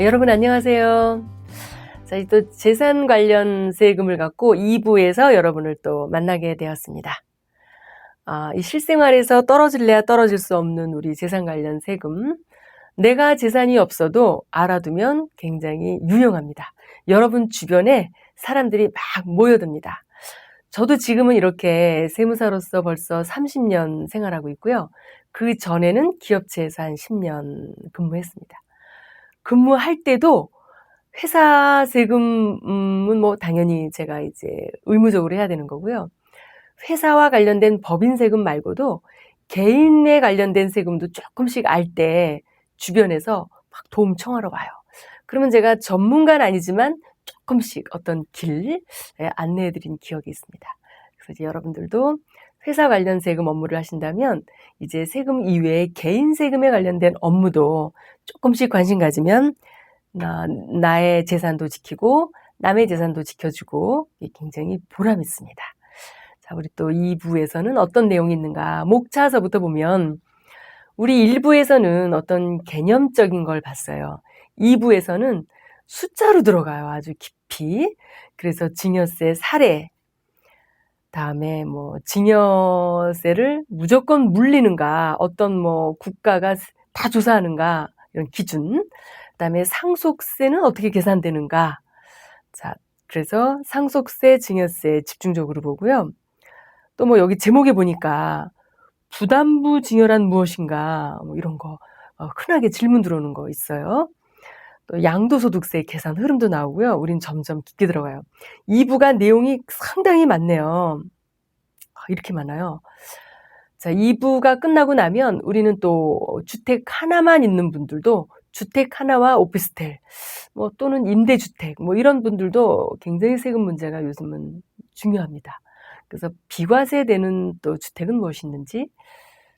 여러분 안녕하세요. 자, 또 재산 관련 세금을 갖고 2부에서 여러분을 또 만나게 되었습니다. 이 실생활에서 떨어질래야 떨어질 수 없는 우리 재산 관련 세금. 내가 재산이 없어도 알아두면 굉장히 유용합니다. 여러분 주변에 사람들이 막 모여듭니다. 저도 지금은 이렇게 세무사로서 벌써 30년 생활하고 있고요. 그 전에는 기업체에서 한 10년 근무했습니다. 근무할 때도 회사 세금은 뭐 당연히 제가 이제 의무적으로 해야 되는 거고요. 회사와 관련된 법인 세금 말고도 개인에 관련된 세금도 조금씩 알 때 주변에서 막 도움 청하러 와요. 그러면 제가 전문가는 아니지만 조금씩 어떤 길 안내해 드린 기억이 있습니다. 그래서 이제 여러분들도 회사 관련 세금 업무를 하신다면 이제 세금 이외에 개인 세금에 관련된 업무도 조금씩 관심 가지면 나의 재산도 지키고 남의 재산도 지켜주고 굉장히 보람 있습니다. 자, 우리 또 2부에서는 어떤 내용이 있는가. 목차서부터 보면 우리 1부에서는 어떤 개념적인 걸 봤어요. 2부에서는 숫자로 들어가요. 아주 깊이. 그래서 증여세 사례, 다음에 뭐 증여세를 무조건 물리는가, 어떤 뭐 국가가 다 조사하는가, 이런 기준. 그다음에 상속세는 어떻게 계산되는가. 자, 그래서 상속세, 증여세 집중적으로 보고요. 또 뭐 여기 제목에 보니까 부담부 증여란 무엇인가, 뭐 이런 거 흔하게 질문 들어오는 거 있어요. 또 양도소득세 계산 흐름도 나오고요. 우린 점점 깊게 들어가요. 2부가 내용이 상당히 많네요. 이렇게 많아요. 자, 2부가 끝나고 나면 우리는 또 주택 하나만 있는 분들도 주택 하나와 오피스텔, 뭐 또는 임대주택, 뭐 이런 분들도 굉장히 세금 문제가 요즘은 중요합니다. 그래서 비과세 되는 또 주택은 무엇이 있는지,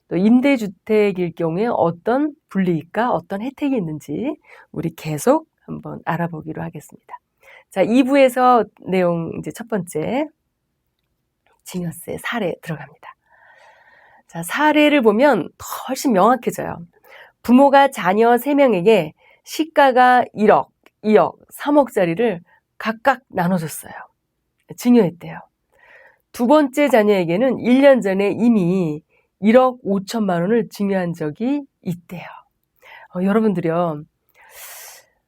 또 임대주택일 경우에 어떤 불이익과 어떤 혜택이 있는지 우리 계속 한번 알아보기로 하겠습니다. 자, 2부에서 내용 이제 첫 번째 증여세 사례 들어갑니다. 자, 사례를 보면 훨씬 명확해져요. 부모가 자녀 3명에게 시가가 1억, 2억, 3억짜리를 각각 나눠줬어요. 증여했대요. 두 번째 자녀에게는 1년 전에 이미 1억 5천만 원을 증여한 적이 있대요. 여러분들이요.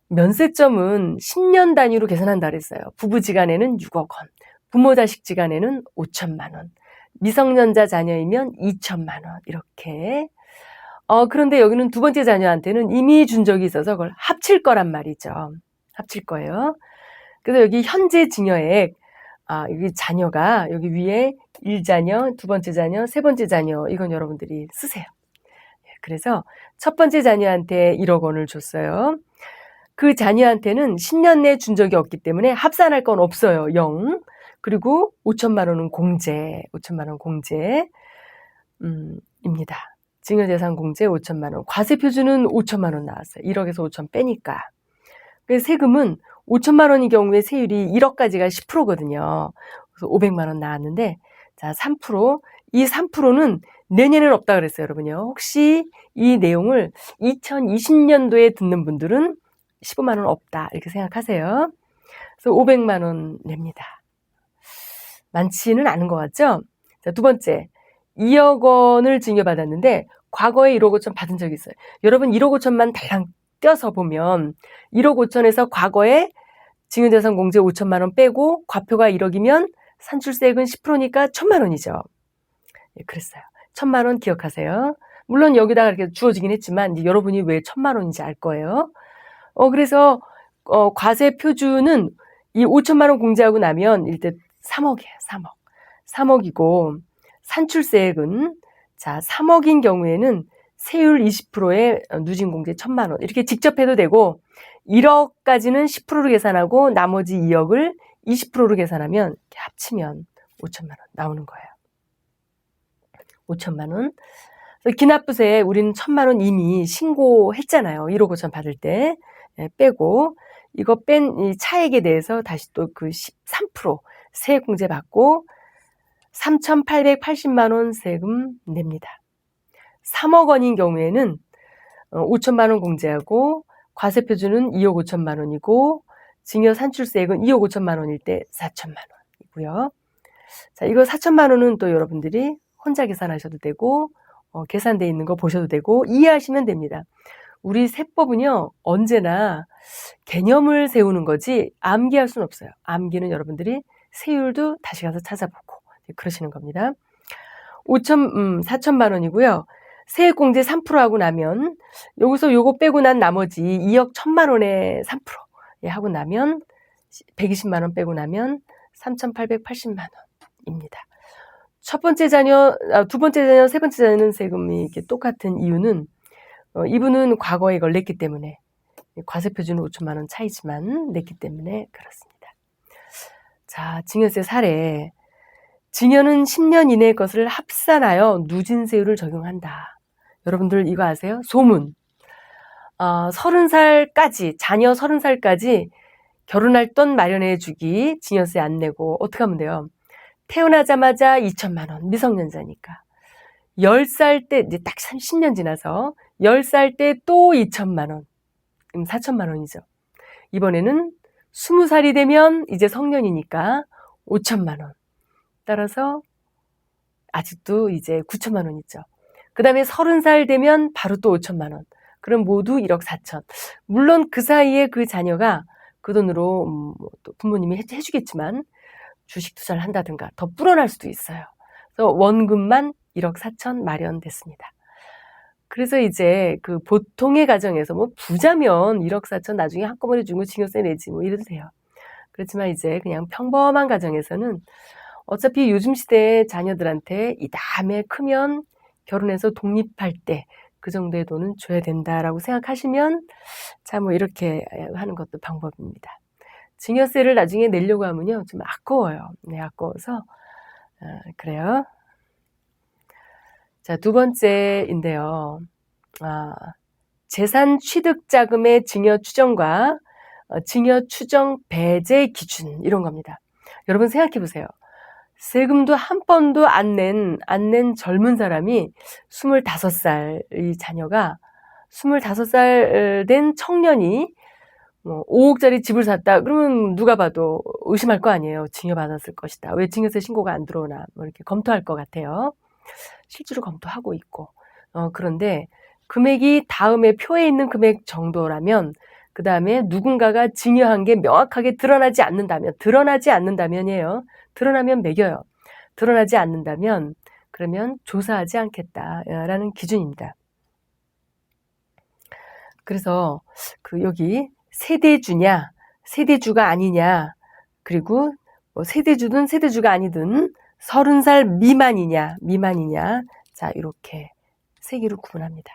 면세점은 10년 단위로 계산한다 그랬어요. 부부지간에는 6억 원, 부모 자식지간에는 5천만 원, 미성년자 자녀이면 2천만 원 이렇게. 그런데 여기는 두 번째 자녀한테는 이미 준 적이 있어서 그걸 합칠 거란 말이죠. 합칠 거예요. 그래서 여기 현재 증여액, 여기 자녀가 여기 위에 1자녀, 두 번째 자녀, 세 번째 자녀 이건 여러분들이 쓰세요. 그래서 첫 번째 자녀한테 1억 원을 줬어요. 그 자녀한테는 10년 내에 준 적이 없기 때문에 합산할 건 없어요. 0. 그리고 5천만 원은 공제, 5천만 원 공제 입니다. 증여재산 공제 5천만 원. 과세표준은 5천만 원 나왔어요. 1억에서 5천 빼니까. 그래서 세금은 5천만 원의 경우에 세율이 1억까지가 10%거든요. 그래서 500만 원 나왔는데, 자, 3%. 이 3%는 내년에는 없다 그랬어요, 여러분요. 혹시 이 내용을 2020년도에 듣는 분들은 15만 원 없다 이렇게 생각하세요. 그래서 500만 원 냅니다. 많지는 않은 것 같죠? 자, 두 번째. 2억 원을 증여받았는데 과거에 1억 5천 받은 적이 있어요. 여러분 1억 5천만 달랑 떼어서 보면 1억 5천에서 과거에 증여재산 공제 5천만 원 빼고 과표가 1억이면 산출세액은 10%니까 1천만 원이죠. 예, 그랬어요. 1천만 원 기억하세요. 물론 여기다가 이렇게 주어지긴 했지만 이제 여러분이 왜 1천만 원인지 알 거예요. 그래서 과세 표준은 이 5천만 원 공제하고 나면 일단 3억이에요. 3억. 3억이고 산출세액은 자 3억인 경우에는 세율 20%에 누진공제 1천만 원 이렇게 직접 해도 되고 1억까지는 10%로 계산하고 나머지 2억을 20%로 계산하면 이렇게 합치면 5천만 원 나오는 거예요. 5천만 원. 기납부세 우리는 1천만 원 이미 신고했잖아요. 1억 5천 받을 때 빼고 이거 뺀 이 차액에 대해서 다시 또 그 13% 세액공제 받고 3,880만 원 세금 냅니다. 3억 원인 경우에는 5천만 원 공제하고 과세표준은 2억 5천만 원이고 증여 산출세액은 2억 5천만 원일 때 4천만 원이고요. 자, 이거 4천만 원은 또 여러분들이 혼자 계산하셔도 되고 계산돼 있는 거 보셔도 되고 이해하시면 됩니다. 우리 세법은요 언제나 개념을 세우는 거지 암기할 수는 없어요. 암기는 여러분들이 세율도 다시 가서 찾아보고 그러시는 겁니다. 4천만 원이고요. 세액공제 3% 하고 나면 여기서 요거 빼고 난 나머지 2억 1천만 원에 3% 하고 나면 120만 원 빼고 나면 3,880만 원입니다. 첫 번째 자녀, 두 번째 자녀, 세 번째 자녀는 세금이 이렇게 똑같은 이유는 이분은 과거에 이걸 냈기 때문에 과세표준은 5천만 원 차이지만 냈기 때문에 그렇습니다. 자, 증여세 사례. 증여는 10년 이내의 것을 합산하여 누진세율을 적용한다. 여러분들 이거 아세요? 소문. 30살까지, 자녀 30살까지 결혼할 돈 마련해 주기 증여세 안 내고 어떻게 하면 돼요? 태어나자마자 2천만 원, 미성년자니까. 10살 때, 이제 딱 10년 지나서 10살 때 또 2천만 원. 그럼 4천만 원이죠. 이번에는 20살이 되면 이제 성년이니까 5천만 원. 따라서 아직도 이제 9천만 원 있죠. 그 다음에 30살 되면 바로 또 5천만 원. 그럼 모두 1억 4천. 물론 그 사이에 그 자녀가 그 돈으로 또 부모님이 해주겠지만 주식 투자를 한다든가 더 불어날 수도 있어요. 그래서 원금만 1억 4천 마련됐습니다. 그래서 이제 그 보통의 가정에서 뭐 부자면 1억 4천 나중에 한꺼번에 주고 증여세 내지 뭐 이래도 돼요. 그렇지만 이제 그냥 평범한 가정에서는 어차피 요즘 시대의 자녀들한테 이 다음에 크면 결혼해서 독립할 때 그 정도의 돈은 줘야 된다라고 생각하시면 자, 뭐 이렇게 하는 것도 방법입니다. 증여세를 나중에 내려고 하면요 좀 아까워요. 네, 아까워서 그래요. 자, 두 번째인데요. 재산 취득 자금의 증여 추정과 증여 추정 배제 기준 이런 겁니다. 여러분 생각해 보세요. 세금도 한 번도 안 낸 젊은 사람이 25살 이 자녀가 25살 된 청년이 5억짜리 집을 샀다. 그러면 누가 봐도 의심할 거 아니에요. 증여받았을 것이다. 왜 증여세 신고가 안 들어오나 뭐 이렇게 검토할 것 같아요. 실제로 검토하고 있고. 그런데 금액이 다음에 표에 있는 금액 정도라면 그 다음에 누군가가 증여한 게 명확하게 드러나지 않는다면이에요. 드러나면 매겨요. 드러나지 않는다면 그러면 조사하지 않겠다라는 기준입니다. 그래서 그 여기 세대주냐, 세대주가 아니냐, 그리고 세대주든 세대주가 아니든 30살 미만이냐, 자 이렇게 세 개로 구분합니다.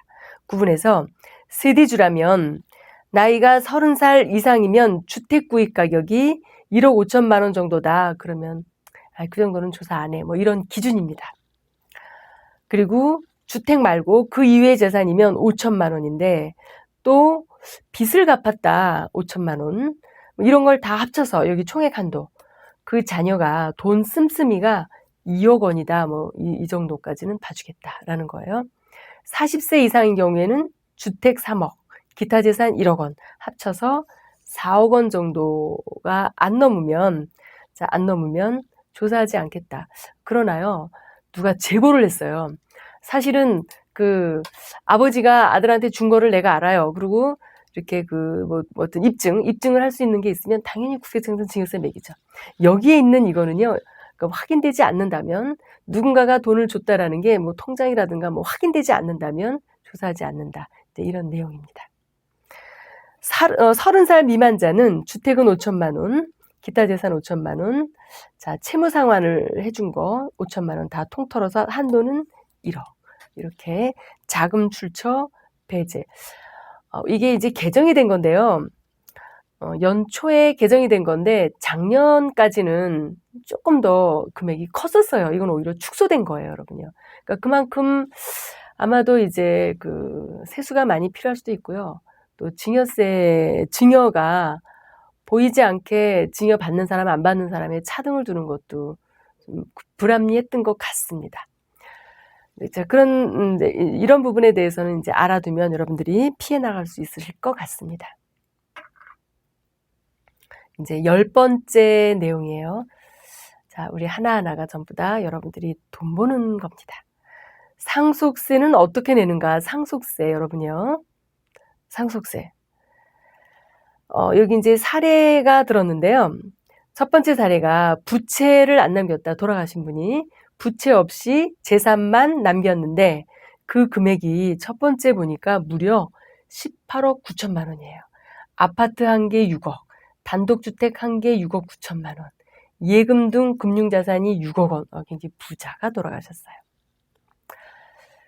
구분해서 세대주라면 나이가 30살 이상이면 주택 구입 가격이 1억 5천만 원 정도다. 그러면 그 정도는 조사 안 해. 뭐 이런 기준입니다. 그리고 주택 말고 그 이외의 재산이면 5천만 원인데 또 빚을 갚았다. 5천만 원. 이런 걸 다 합쳐서 여기 총액 한도. 그 자녀가 돈 씀씀이가 2억 원이다. 뭐 이 정도까지는 봐주겠다라는 거예요. 40세 이상인 경우에는 주택 3억, 기타 재산 1억 원 합쳐서 4억 원 정도가 안 넘으면 조사하지 않겠다. 그러나요, 누가 제보를 했어요. 사실은 그 아버지가 아들한테 준 거를 내가 알아요. 그리고 이렇게 어떤 입증을 할 수 있는 게 있으면 당연히 국세청에서 증여세 매기죠. 여기에 있는 이거는요, 확인되지 않는다면 누군가가 돈을 줬다라는 게 뭐 통장이라든가 뭐 확인되지 않는다면 조사하지 않는다. 이런 내용입니다. 30살 미만자는 주택은 5천만 원, 기타 재산 5천만 원, 자 채무 상환을 해준 거 5천만 원 다 통틀어서 한도는 1억. 이렇게 자금 출처 배제. 이게 이제 개정이 된 건데요. 연초에 개정이 된 건데 작년까지는 조금 더 금액이 컸었어요. 이건 오히려 축소된 거예요, 여러분요. 그러니까 그만큼 아마도 이제 그 세수가 많이 필요할 수도 있고요. 또 증여가 보이지 않게 증여 받는 사람, 안 받는 사람의 차등을 두는 것도 좀 불합리했던 것 같습니다. 자, 이런 부분에 대해서는 이제 알아두면 여러분들이 피해 나갈 수 있으실 것 같습니다. 이제 10번째 내용이에요. 자, 우리 하나하나가 전부 다 여러분들이 돈 버는 겁니다. 상속세는 어떻게 내는가? 상속세, 여러분요. 상속세. 여기 이제 사례가 들었는데요. 첫 번째 사례가 부채를 안 남겼다. 돌아가신 분이 부채 없이 재산만 남겼는데 그 금액이 첫 번째 보니까 무려 18억 9천만 원이에요. 아파트 한 개 6억, 단독주택 한 개 6억 9천만 원, 예금 등 금융자산이 6억 원. 굉장히 부자가 돌아가셨어요.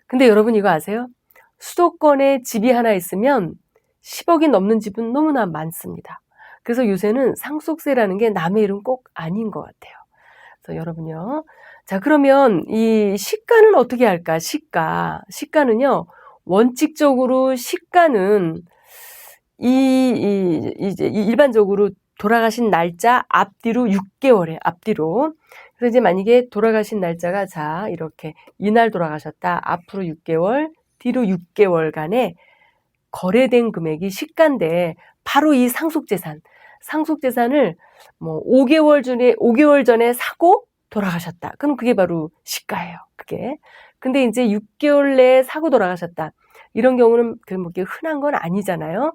근데 여러분 이거 아세요? 수도권에 집이 하나 있으면 10억이 넘는 집은 너무나 많습니다. 그래서 요새는 상속세라는 게 남의 일은 꼭 아닌 것 같아요. 그래서 여러분요. 자, 그러면 이 시가는 어떻게 할까? 시가는요. 원칙적으로 시가는 이제 일반적으로 돌아가신 날짜 앞뒤로 6개월에 앞뒤로. 그래서 이제 만약에 돌아가신 날짜가 자, 이렇게 이날 돌아가셨다. 앞으로 6개월, 뒤로 6개월간에 거래된 금액이 시가인데 바로 이 상속재산을 뭐 5개월 전에 사고 돌아가셨다. 그럼 그게 바로 시가예요. 그게. 근데 이제 6개월 내에 사고 돌아가셨다. 이런 경우는 뭐 흔한 건 아니잖아요.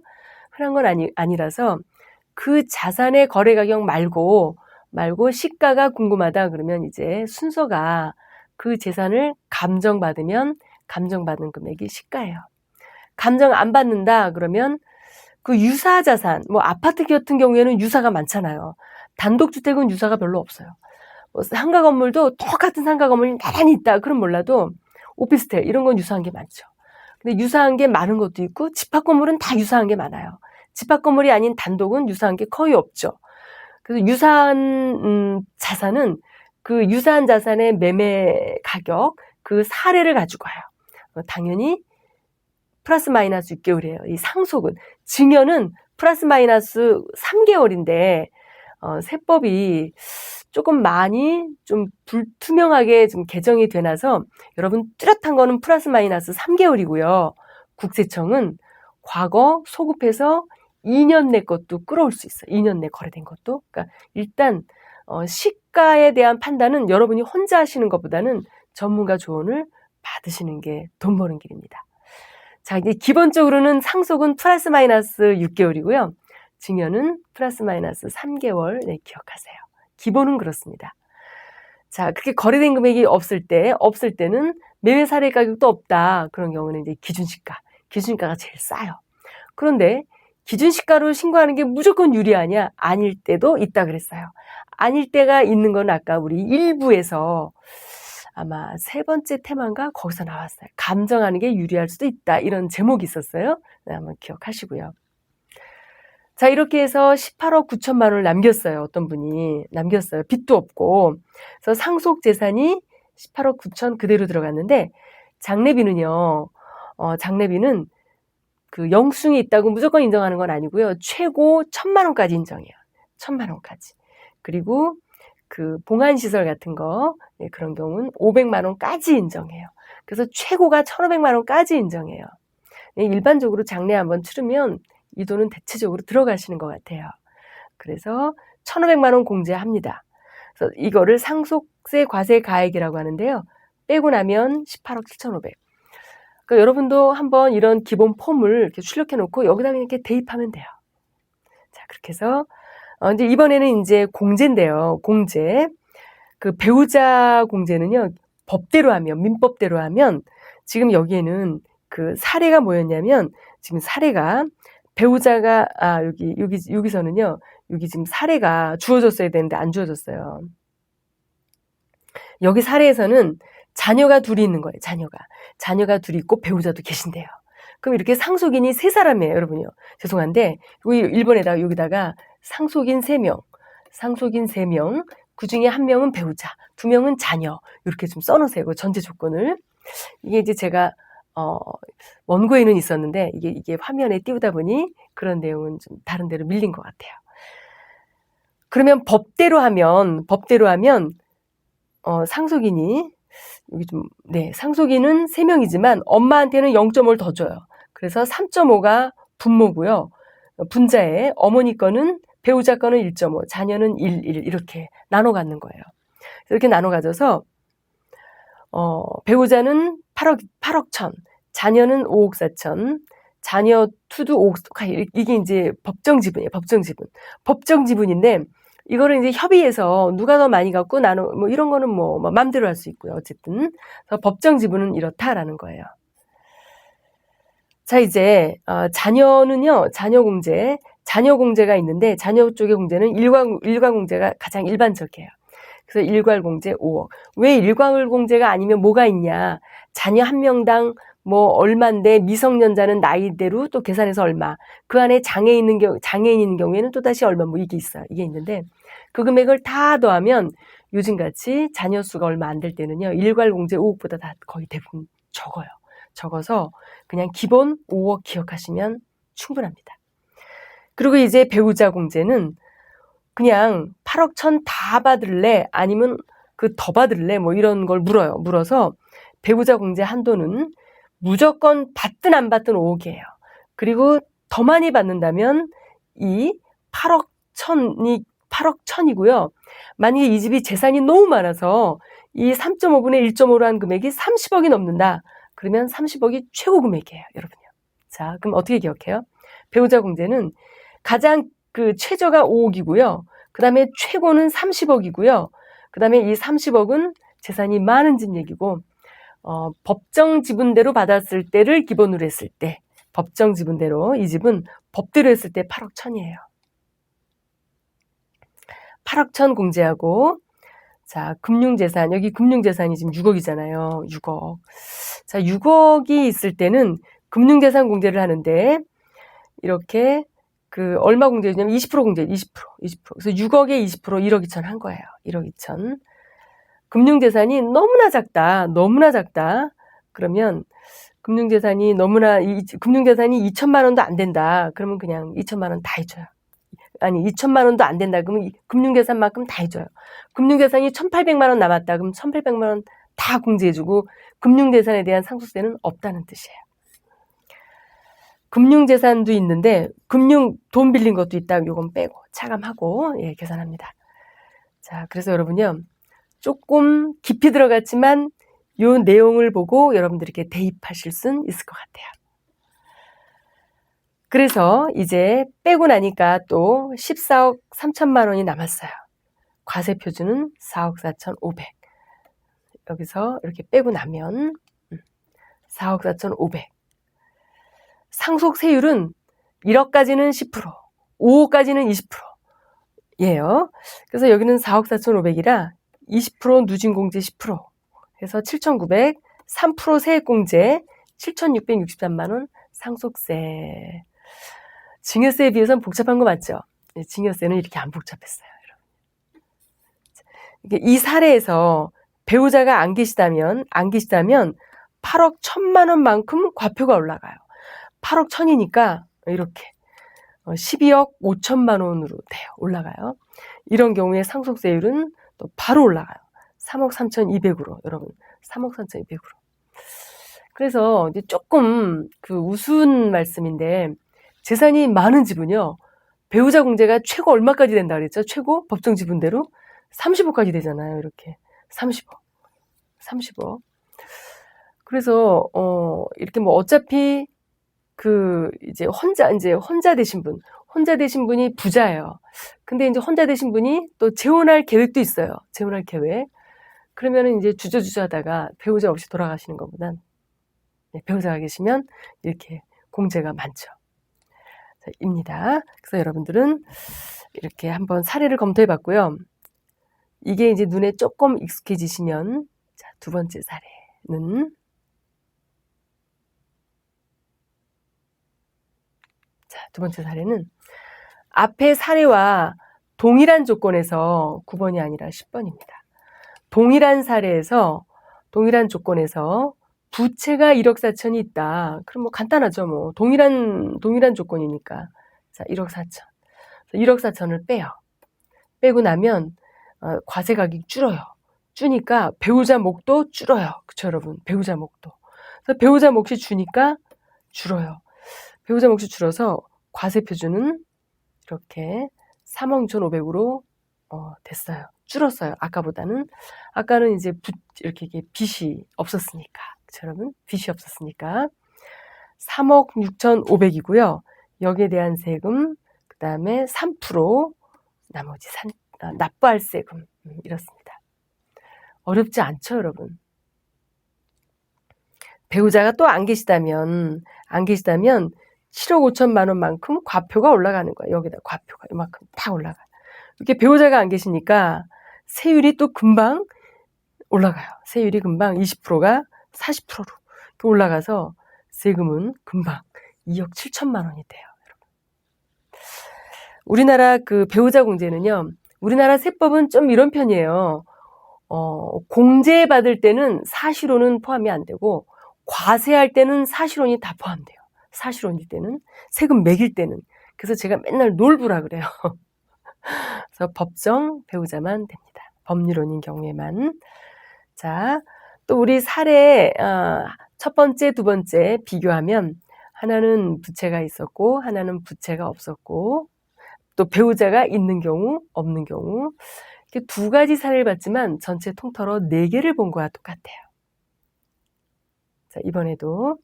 흔한 건 아니라서 그 자산의 거래 가격 말고 시가가 궁금하다 그러면 이제 순서가 그 재산을 감정받으면 감정받은 금액이 시가예요. 감정 안 받는다 그러면 그 유사 자산, 뭐 아파트 같은 경우에는 유사가 많잖아요. 단독주택은 유사가 별로 없어요. 뭐 상가 건물도 똑같은 상가 건물이 나란히 있다. 그럼 몰라도 오피스텔 이런 건 유사한 게 많죠. 근데 유사한 게 많은 것도 있고 집합 건물은 다 유사한 게 많아요. 집합 건물이 아닌 단독은 유사한 게 거의 없죠. 그래서 유사한 자산은 그 유사한 자산의 매매 가격 그 사례를 가지고 와요. 당연히 플러스 마이너스 6개월이에요. 이 상속은. 증여는 플러스 마이너스 3개월인데 세법이 조금 많이 좀 불투명하게 좀 개정이 되나서 여러분 뚜렷한 거는 플러스 마이너스 3개월이고요. 국세청은 과거 소급해서 2년 내 것도 끌어올 수 있어요. 2년 내 거래된 것도. 그러니까 일단 시가에 대한 판단은 여러분이 혼자 하시는 것보다는 전문가 조언을 받으시는 게 돈 버는 길입니다. 자, 이제 기본적으로는 상속은 플러스 마이너스 6개월이고요. 증여는 플러스 마이너스 3개월. 네, 기억하세요. 기본은 그렇습니다. 자, 그렇게 거래된 금액이 없을 때는 매매 사례 가격도 없다. 그런 경우는 이제 기준시가가 제일 싸요. 그런데 기준시가로 신고하는 게 무조건 유리하냐? 아닐 때도 있다 그랬어요. 아닐 때가 있는 건 아까 우리 1부에서 아마 3번째 테마인가 거기서 나왔어요. 감정하는 게 유리할 수도 있다. 이런 제목이 있었어요. 네, 한번 기억하시고요. 자, 이렇게 해서 18억 9천만 원을 남겼어요. 어떤 분이 남겼어요. 빚도 없고. 그래서 상속 재산이 18억 9천 그대로 들어갔는데 장례비는요. 장례비는 그 영수증이 있다고 무조건 인정하는 건 아니고요. 최고 1,000만 원까지 인정해요. 1,000만 원까지. 그리고 그 봉안시설 같은 거 네, 그런 경우는 500만 원까지 인정해요. 그래서 최고가 1,500만 원까지 인정해요. 네, 일반적으로 장례 한번 치르면 이 돈은 대체적으로 들어가시는 것 같아요. 그래서 1,500만 원 공제합니다. 그래서 이거를 상속세 과세 가액이라고 하는데요. 빼고 나면 18억 7,500. 그러니까 여러분도 한번 이런 기본 폼을 이렇게 출력해 놓고 여기다 이렇게 대입하면 돼요. 자, 그렇게 해서 이제 이번에는 이제 공제인데요. 공제. 그 배우자 공제는요. 법대로 하면 민법대로 하면 지금 여기에는 그 사례가 뭐였냐면 지금 사례가 배우자가 여기서는요. 여기 지금 사례가 주어졌어야 되는데 안 주어졌어요. 여기 사례에서는 자녀가 둘이 있는 거예요. 자녀가 둘이 있고 배우자도 계신데요. 그럼 이렇게 상속인이 3사람이에요. 여러분요. 죄송한데 일본에다가 여기다가 상속인 3명, 그중에 1명은 배우자, 2명은 자녀 이렇게 좀 써놓으세요. 그 전제 조건을. 이게 이제 제가 원고에는 있었는데 이게 화면에 띄우다 보니 그런 내용은 좀 다른 데로 밀린 것 같아요. 그러면 법대로 하면 상속인이 여기 좀, 네, 상속인은 3명이지만 엄마한테는 0.5를 더 줘요. 그래서 3.5가 분모고요. 분자에 어머니 거는 배우자 거는 1.5, 자녀는 1, 이렇게 나눠 갖는 거예요. 이렇게 나눠 가져서 배우자는 8억 1천, 자녀는 5억 4천, 자녀 투도 5억, 이게 이제 법정 지분이에요. 법정 지분인데 이거를 이제 협의해서 누가 더 많이 갖고 나눠 뭐 이런 거는 뭐 마음대로 할 수 있고요. 어쨌든 그래서 법정 지분은 이렇다라는 거예요. 자, 이제 자녀는요. 자녀 공제가 있는데 자녀 쪽의 공제는 일괄 공제가 가장 일반적이에요. 그래서 일괄 공제 5억. 왜 일괄 공제가 아니면 뭐가 있냐? 자녀 한 명당 뭐 얼마인데 미성년자는 나이대로 또 계산해서 얼마. 그 안에 장애인 있는 경우에는 또 다시 얼마 뭐 이게 있어요. 이게 있는데 그 금액을 다 더하면 요즘같이 자녀 수가 얼마 안 될 때는요. 일괄 공제 5억보다 다 거의 대부분 적어요. 적어서 그냥 기본 5억 기억하시면 충분합니다. 그리고 이제 배우자 공제는 그냥 8억 1천 다 받을래? 아니면 그 더 받을래? 뭐 이런 걸 물어요. 물어서 배우자 공제 한도는 무조건 받든 안 받든 5억이에요. 그리고 더 많이 받는다면 이 8억 1천이고요. 만약에 이 집이 재산이 너무 많아서 이 3.5분의 1.5로 한 금액이 30억이 넘는다. 그러면 30억이 최고 금액이에요, 여러분요. 자, 그럼 어떻게 기억해요? 배우자 공제는 가장 그 최저가 5억이고요. 그 다음에 최고는 30억이고요. 그 다음에 이 30억은 재산이 많은 집 얘기고, 법정 지분대로 받았을 때를 기본으로 했을 때, 법정 지분대로 이 집은 법대로 했을 때 8억 1천이에요. 8억 1천 공제하고, 자, 금융재산, 여기 금융재산이 지금 6억이잖아요. 6억. 자, 6억이 있을 때는 금융재산 공제를 하는데, 이렇게 그 얼마 공제냐면 20% 공제, 20%. 그래서 6억에 20% 1억 2천 한 거예요. 1억 2천. 금융재산이 너무나 작다. 그러면 금융재산이 2천만 원도 안 된다. 그러면 그냥 2천만 원 다 해줘요. 아니 2천만 원도 안 된다. 그러면 금융재산만큼 다 해줘요. 금융재산이 1,800만 원 남았다. 그럼 1,800만 원 다 공제해주고 금융재산에 대한 상속세는 없다는 뜻이에요. 금융재산도 있는데 돈 빌린 것도 있다. 요건 빼고 차감하고 계산합니다. 자, 그래서 여러분요. 조금 깊이 들어갔지만 요 내용을 보고 여러분들에게 대입하실 수는 있을 것 같아요. 그래서 이제 빼고 나니까 또 14억 3천만 원이 남았어요. 과세표준은 4억 4천5백. 여기서 이렇게 빼고 나면 4억 4천5백. 상속세율은 1억까지는 10%, 5억까지는 20%예요. 그래서 여기는 4억 4천5백이라 20% 누진공제 10% 해서 7,900, 3% 세액공제 7,663만 원 상속세. 증여세에 비해서는 복잡한 거 맞죠? 증여세는 이렇게 안 복잡했어요. 이 사례에서 배우자가 안 계시다면 8억 1천만 원만큼 과표가 올라가요. 8억 1천이니까 이렇게 12억 5천만 원으로 돼요. 올라가요. 이런 경우에 상속세율은 또 바로 올라가요. 3억 3,200으로 여러분 3억 3,200으로. 그래서 이제 조금 그 우스운 말씀인데 재산이 많은 집은요. 배우자 공제가 최고 얼마까지 된다 그랬죠? 최고 법정 지분대로 30억까지 되잖아요. 이렇게 30억. 그래서 이렇게 뭐 어차피 그 이제 혼자 되신 분이 부자예요. 근데 이제 혼자 되신 분이 또 재혼할 계획도 있어요. 재혼할 계획. 그러면은 이제 주저주저 하다가 배우자 없이 돌아가시는 것보단 배우자가 계시면 이렇게 공제가 많죠. 자, 입니다. 그래서 여러분들은 이렇게 한번 사례를 검토해 봤고요. 이게 이제 눈에 조금 익숙해지시면 자, 두 번째 사례는 앞의 사례와 동일한 조건에서 9번이 아니라 10번입니다. 동일한 사례에서 동일한 조건에서 부채가 1억 4천이 있다. 그럼 뭐 간단하죠. 뭐 동일한 조건이니까. 자, 1억 4천. 1억 4천을 빼요. 빼고 나면 과세 가격이 줄어요. 주니까 배우자 몫도 줄어요. 그쵸, 여러분? 배우자 몫도. 그래서 배우자 몫이 주니까 줄어요. 배우자 몫이 줄어서 과세표준은 이렇게 3억 6,500으로 됐어요. 줄었어요. 아까보다는. 아까는 이제 이렇게 빚이 없었으니까. 그쵸, 여러분? 빚이 없었으니까. 3억 6,500이고요. 여기에 대한 세금, 그 다음에 3%, 나머지 납부할 세금, 이렇습니다. 어렵지 않죠, 여러분? 배우자가 또 안 계시다면 7억 5천만 원만큼 과표가 올라가는 거예요. 여기다 과표가 이만큼 다 올라가요. 이렇게 배우자가 안 계시니까 세율이 또 금방 올라가요. 세율이 금방 20%가 40%로 올라가서 세금은 금방 2억 7천만 원이 돼요. 여러분. 우리나라 그 배우자 공제는요. 우리나라 세법은 좀 이런 편이에요. 공제받을 때는 사실혼은 포함이 안 되고 과세할 때는 사실혼이 다 포함돼요. 사실혼일 때는 세금 매길 때는. 그래서 제가 맨날 놀부라 그래요. 그래서 법정 배우자만 됩니다. 법률혼인 경우에만. 자, 또 우리 사례 첫 번째, 두 번째 비교하면 하나는 부채가 있었고 하나는 부채가 없었고 또 배우자가 있는 경우 없는 경우 이렇게 두 가지 사례를 봤지만 전체 통틀어 4개를 본 거와 똑같아요. 자, 이번에도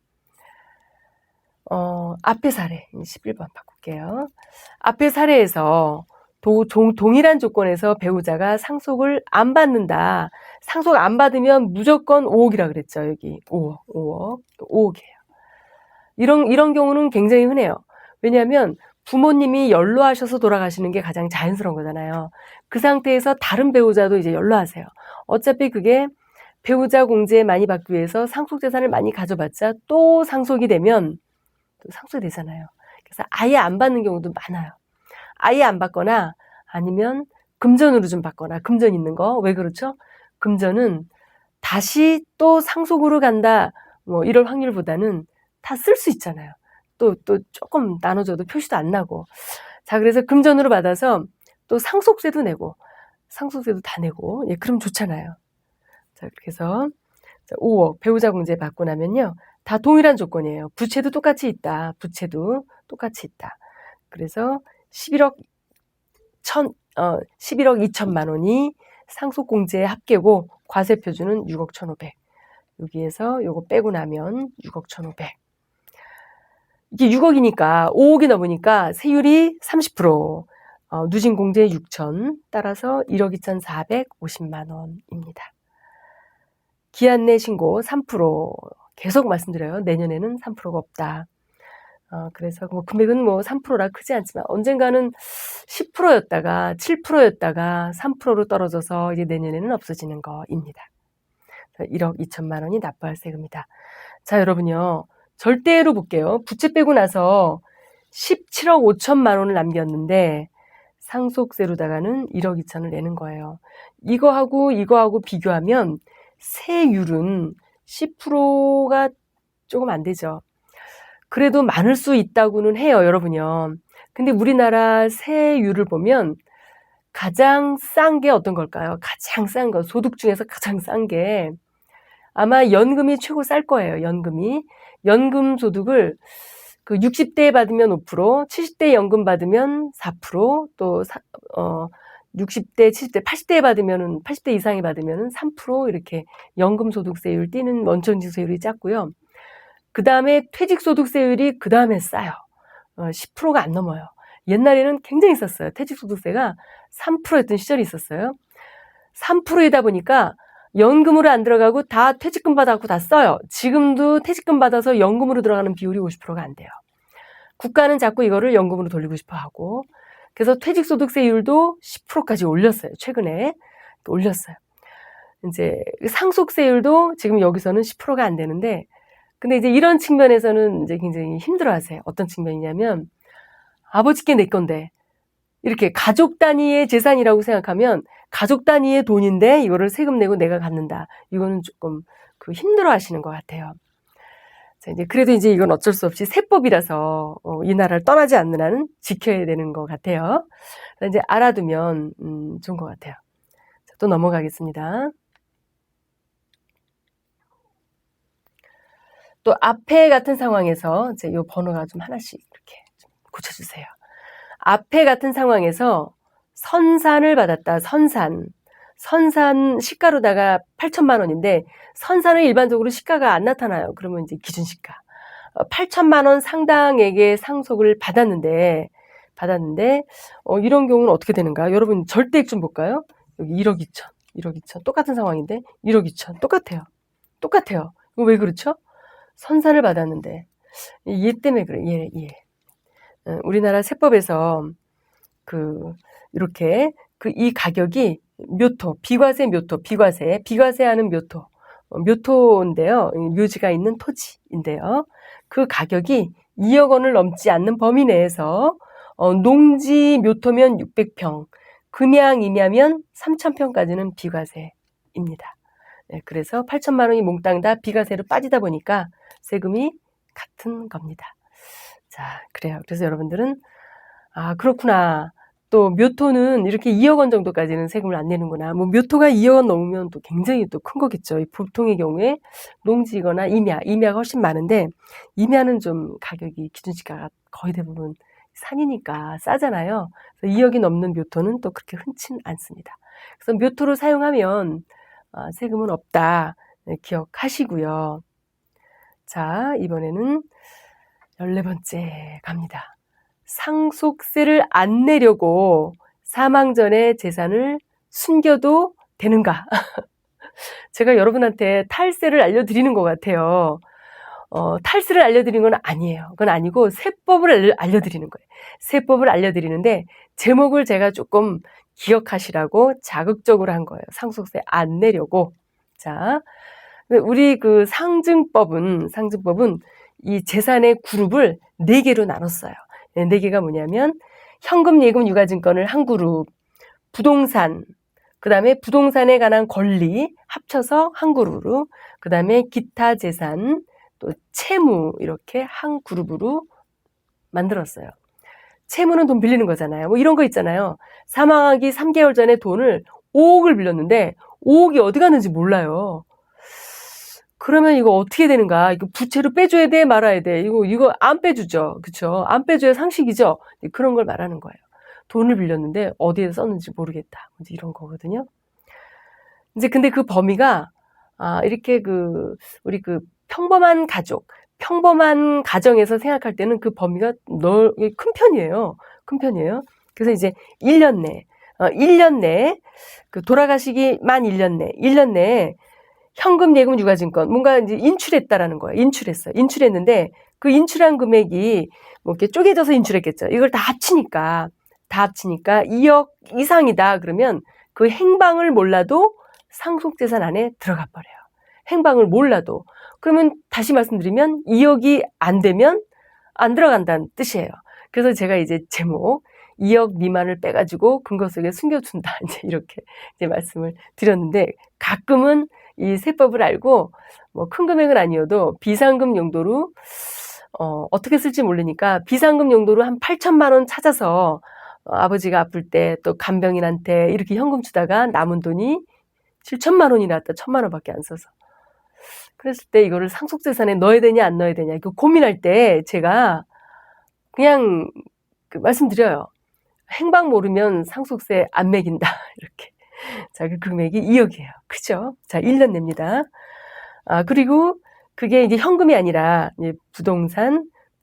앞에 사례 11번 바꿀게요. 앞에 사례에서 동일한 조건에서 배우자가 상속을 안 받는다. 상속 안 받으면 무조건 5억이라 그랬죠. 여기 5억이에요. 이런 경우는 굉장히 흔해요. 왜냐하면 부모님이 연로하셔서 돌아가시는 게 가장 자연스러운 거잖아요. 그 상태에서 다른 배우자도 이제 연로하세요. 어차피 그게 배우자 공제 많이 받기 위해서 상속 재산을 많이 가져봤자 또 상속이 되면 또 상속이 되잖아요. 그래서 아예 안 받는 경우도 많아요. 아예 안 받거나 아니면 금전으로 좀 받거나 금전 있는 거. 왜 그렇죠? 금전은 다시 또 상속으로 간다 뭐 이럴 확률보다는 다 쓸 수 있잖아요. 또 조금 나눠줘도 표시도 안 나고. 자, 그래서 금전으로 받아서 또 상속세도 내고 상속세도 다 내고 그럼 좋잖아요. 자, 그래서 5억 배우자 공제 받고 나면요. 다 동일한 조건이에요. 부채도 똑같이 있다. 부채도 똑같이 있다. 그래서 11억 2천만 원이 상속공제의 합계고 과세표준은 6억 1,500. 여기에서 요거 빼고 나면 6억 1,500. 이게 6억이니까 5억이 넘으니까 세율이 30%, 누진공제 6천, 따라서 1억 2,450만 원입니다. 기한 내 신고 3%, 계속 말씀드려요. 내년에는 3%가 없다. 그래서 뭐 금액은 뭐 3%라 크지 않지만 언젠가는 10%였다가 7%였다가 3%로 떨어져서 이제 내년에는 없어지는 거입니다. 1억 2천만 원이 납부할 세금이다. 자, 여러분요. 절대로 볼게요. 부채 빼고 나서 17억 5천만 원을 남겼는데 상속세로다가는 1억 2천을 내는 거예요. 이거하고 비교하면 세율은 10%가 조금 안 되죠. 그래도 많을 수 있다고는 해요, 여러분요. 근데 우리나라 세율을 보면 가장 싼 게 어떤 걸까요? 가장 싼 거, 소득 중에서 가장 싼 게 아마 연금이 최고 쌀 거예요, 연금이. 연금 소득을 그 60대에 받으면 5%, 70대 연금 받으면 4%, 또 60대, 70대, 80대 이상이 받으면 3% 이렇게 연금 소득세율 띄는 원천징수세율이 작고요. 그 다음에 퇴직소득세율이 그 다음에 싸요. 10%가 안 넘어요. 옛날에는 굉장히 쌌어요. 퇴직소득세가 3%였던 시절이 있었어요. 3%이다 보니까 연금으로 안 들어가고 다 퇴직금 받아갖고 다 써요. 지금도 퇴직금 받아서 연금으로 들어가는 비율이 50%가 안 돼요. 국가는 자꾸 이거를 연금으로 돌리고 싶어 하고, 그래서 퇴직소득세율도 10%까지 올렸어요. 최근에 올렸어요. 이제 상속세율도 지금 여기서는 10%가 안 되는데, 근데 이제 이런 측면에서는 이제 굉장히 힘들어하세요. 어떤 측면이냐면 아버지께 내 건데 이렇게 가족 단위의 재산이라고 생각하면 가족 단위의 돈인데 이거를 세금 내고 내가 갖는다. 이거는 조금 힘들어하시는 것 같아요. 자, 이제 그래도 이제 이건 어쩔 수 없이 세법이라서 이 나라를 떠나지 않는 한은 지켜야 되는 것 같아요. 이제 알아두면 좋은 것 같아요. 자, 또 넘어가겠습니다. 또 앞에 같은 상황에서 이제 이 번호가 좀 하나씩 이렇게 좀 고쳐주세요. 앞에 같은 상황에서 선산을 받았다. 선산 시가로다가 8천만 원인데 선산은 일반적으로 시가가 안 나타나요. 그러면 이제 기준시가 8천만 원 상당액의 상속을 받았는데 이런 경우는 어떻게 되는가? 여러분 절대액 좀 볼까요? 여기 1억 2천 똑같은 상황인데 1억 2천 똑같아요. 이거 왜 그렇죠? 선산을 받았는데 얘 때문에 그래. 얘. 우리나라 세법에서 이렇게 이 가격이 묘토, 비과세하는 묘토인데요. 묘지가 있는 토지인데요. 그 가격이 2억 원을 넘지 않는 범위 내에서 농지 묘토면 600평, 금양 임야면 3,000평까지는 비과세입니다. 네, 그래서 8천만 원이 몽땅 다 비과세로 빠지다 보니까 세금이 같은 겁니다. 자, 그래요. 그래서 여러분들은 그렇구나. 또 묘토는 이렇게 2억 원 정도까지는 세금을 안 내는구나. 뭐 묘토가 2억 원 넘으면 또 굉장히 또 큰 거겠죠. 보통의 경우에 농지거나 임야가 훨씬 많은데 임야는 좀 가격이 기준시가가 거의 대부분 산이니까 싸잖아요. 그래서 2억이 넘는 묘토는 또 그렇게 흔치 않습니다. 그래서 묘토로 사용하면 세금은 없다. 네, 기억하시고요. 자, 이번에는 14번째 갑니다. 상속세를 안 내려고 사망 전에 재산을 숨겨도 되는가? 제가 여러분한테 탈세를 알려드리는 것 같아요. 탈세를 알려드리는 건 아니에요. 그건 아니고 세법을 알려드리는 거예요. 세법을 알려드리는데 제목을 제가 조금 기억하시라고 자극적으로 한 거예요. 상속세 안 내려고. 자, 우리 상증법은 이 재산의 그룹을 4개로 나눴어요. 4개가 뭐냐면 현금, 예금, 유가증권을 한 그룹, 부동산, 그 다음에 부동산에 관한 권리 합쳐서 한 그룹으로, 그 다음에 기타 재산, 또 채무 이렇게 한 그룹으로 만들었어요. 채무는 돈 빌리는 거잖아요. 뭐 이런 거 있잖아요. 사망하기 3개월 전에 돈을 5억을 빌렸는데 5억이 어디 갔는지 몰라요. 그러면 이거 어떻게 되는가? 이거 부채로 빼줘야 돼? 말아야 돼? 이거 안 빼주죠. 그쵸? 안 빼줘야 상식이죠? 그런 걸 말하는 거예요. 돈을 빌렸는데 어디에 썼는지 모르겠다. 이제 이런 거거든요. 이제 근데 그 범위가, 이렇게 우리 평범한 가정에서 생각할 때는 그 범위가 큰 편이에요. 그래서 이제 1년 내에, 돌아가시기 만 1년 내에 현금, 예금, 유가증권 뭔가 이제 인출했다라는 거예요. 인출했는데 그 인출한 금액이 뭐 이렇게 쪼개져서 인출했겠죠. 이걸 다 합치니까 2억 이상이다. 그러면 그 행방을 몰라도 상속재산 안에 들어가 버려요. 행방을 몰라도. 그러면 다시 말씀드리면 2억이 안 되면 안 들어간다는 뜻이에요. 그래서 제가 이제 제목 2억 미만을 빼가지고 근거 속에 숨겨둔다. 이제 이렇게 이제 말씀을 드렸는데 가끔은 이 세법을 알고 뭐 큰 금액은 아니어도 비상금 용도로 어떻게 쓸지 모르니까 비상금 용도로 한 8천만 원 찾아서 아버지가 아플 때 또 간병인한테 이렇게 현금 주다가 남은 돈이 7천만 원이 나왔다. 1,000만 원밖에 안 써서. 그랬을 때 이거를 상속재산에 넣어야 되냐 안 넣어야 되냐 이거 고민할 때 제가 그냥 말씀드려요. 행방 모르면 상속세 안 매긴다. 이렇게. 자, 그 금액이 2억이에요. 그죠? 자, 1년 냅니다. 그리고 그게 이제 현금이 아니라 이제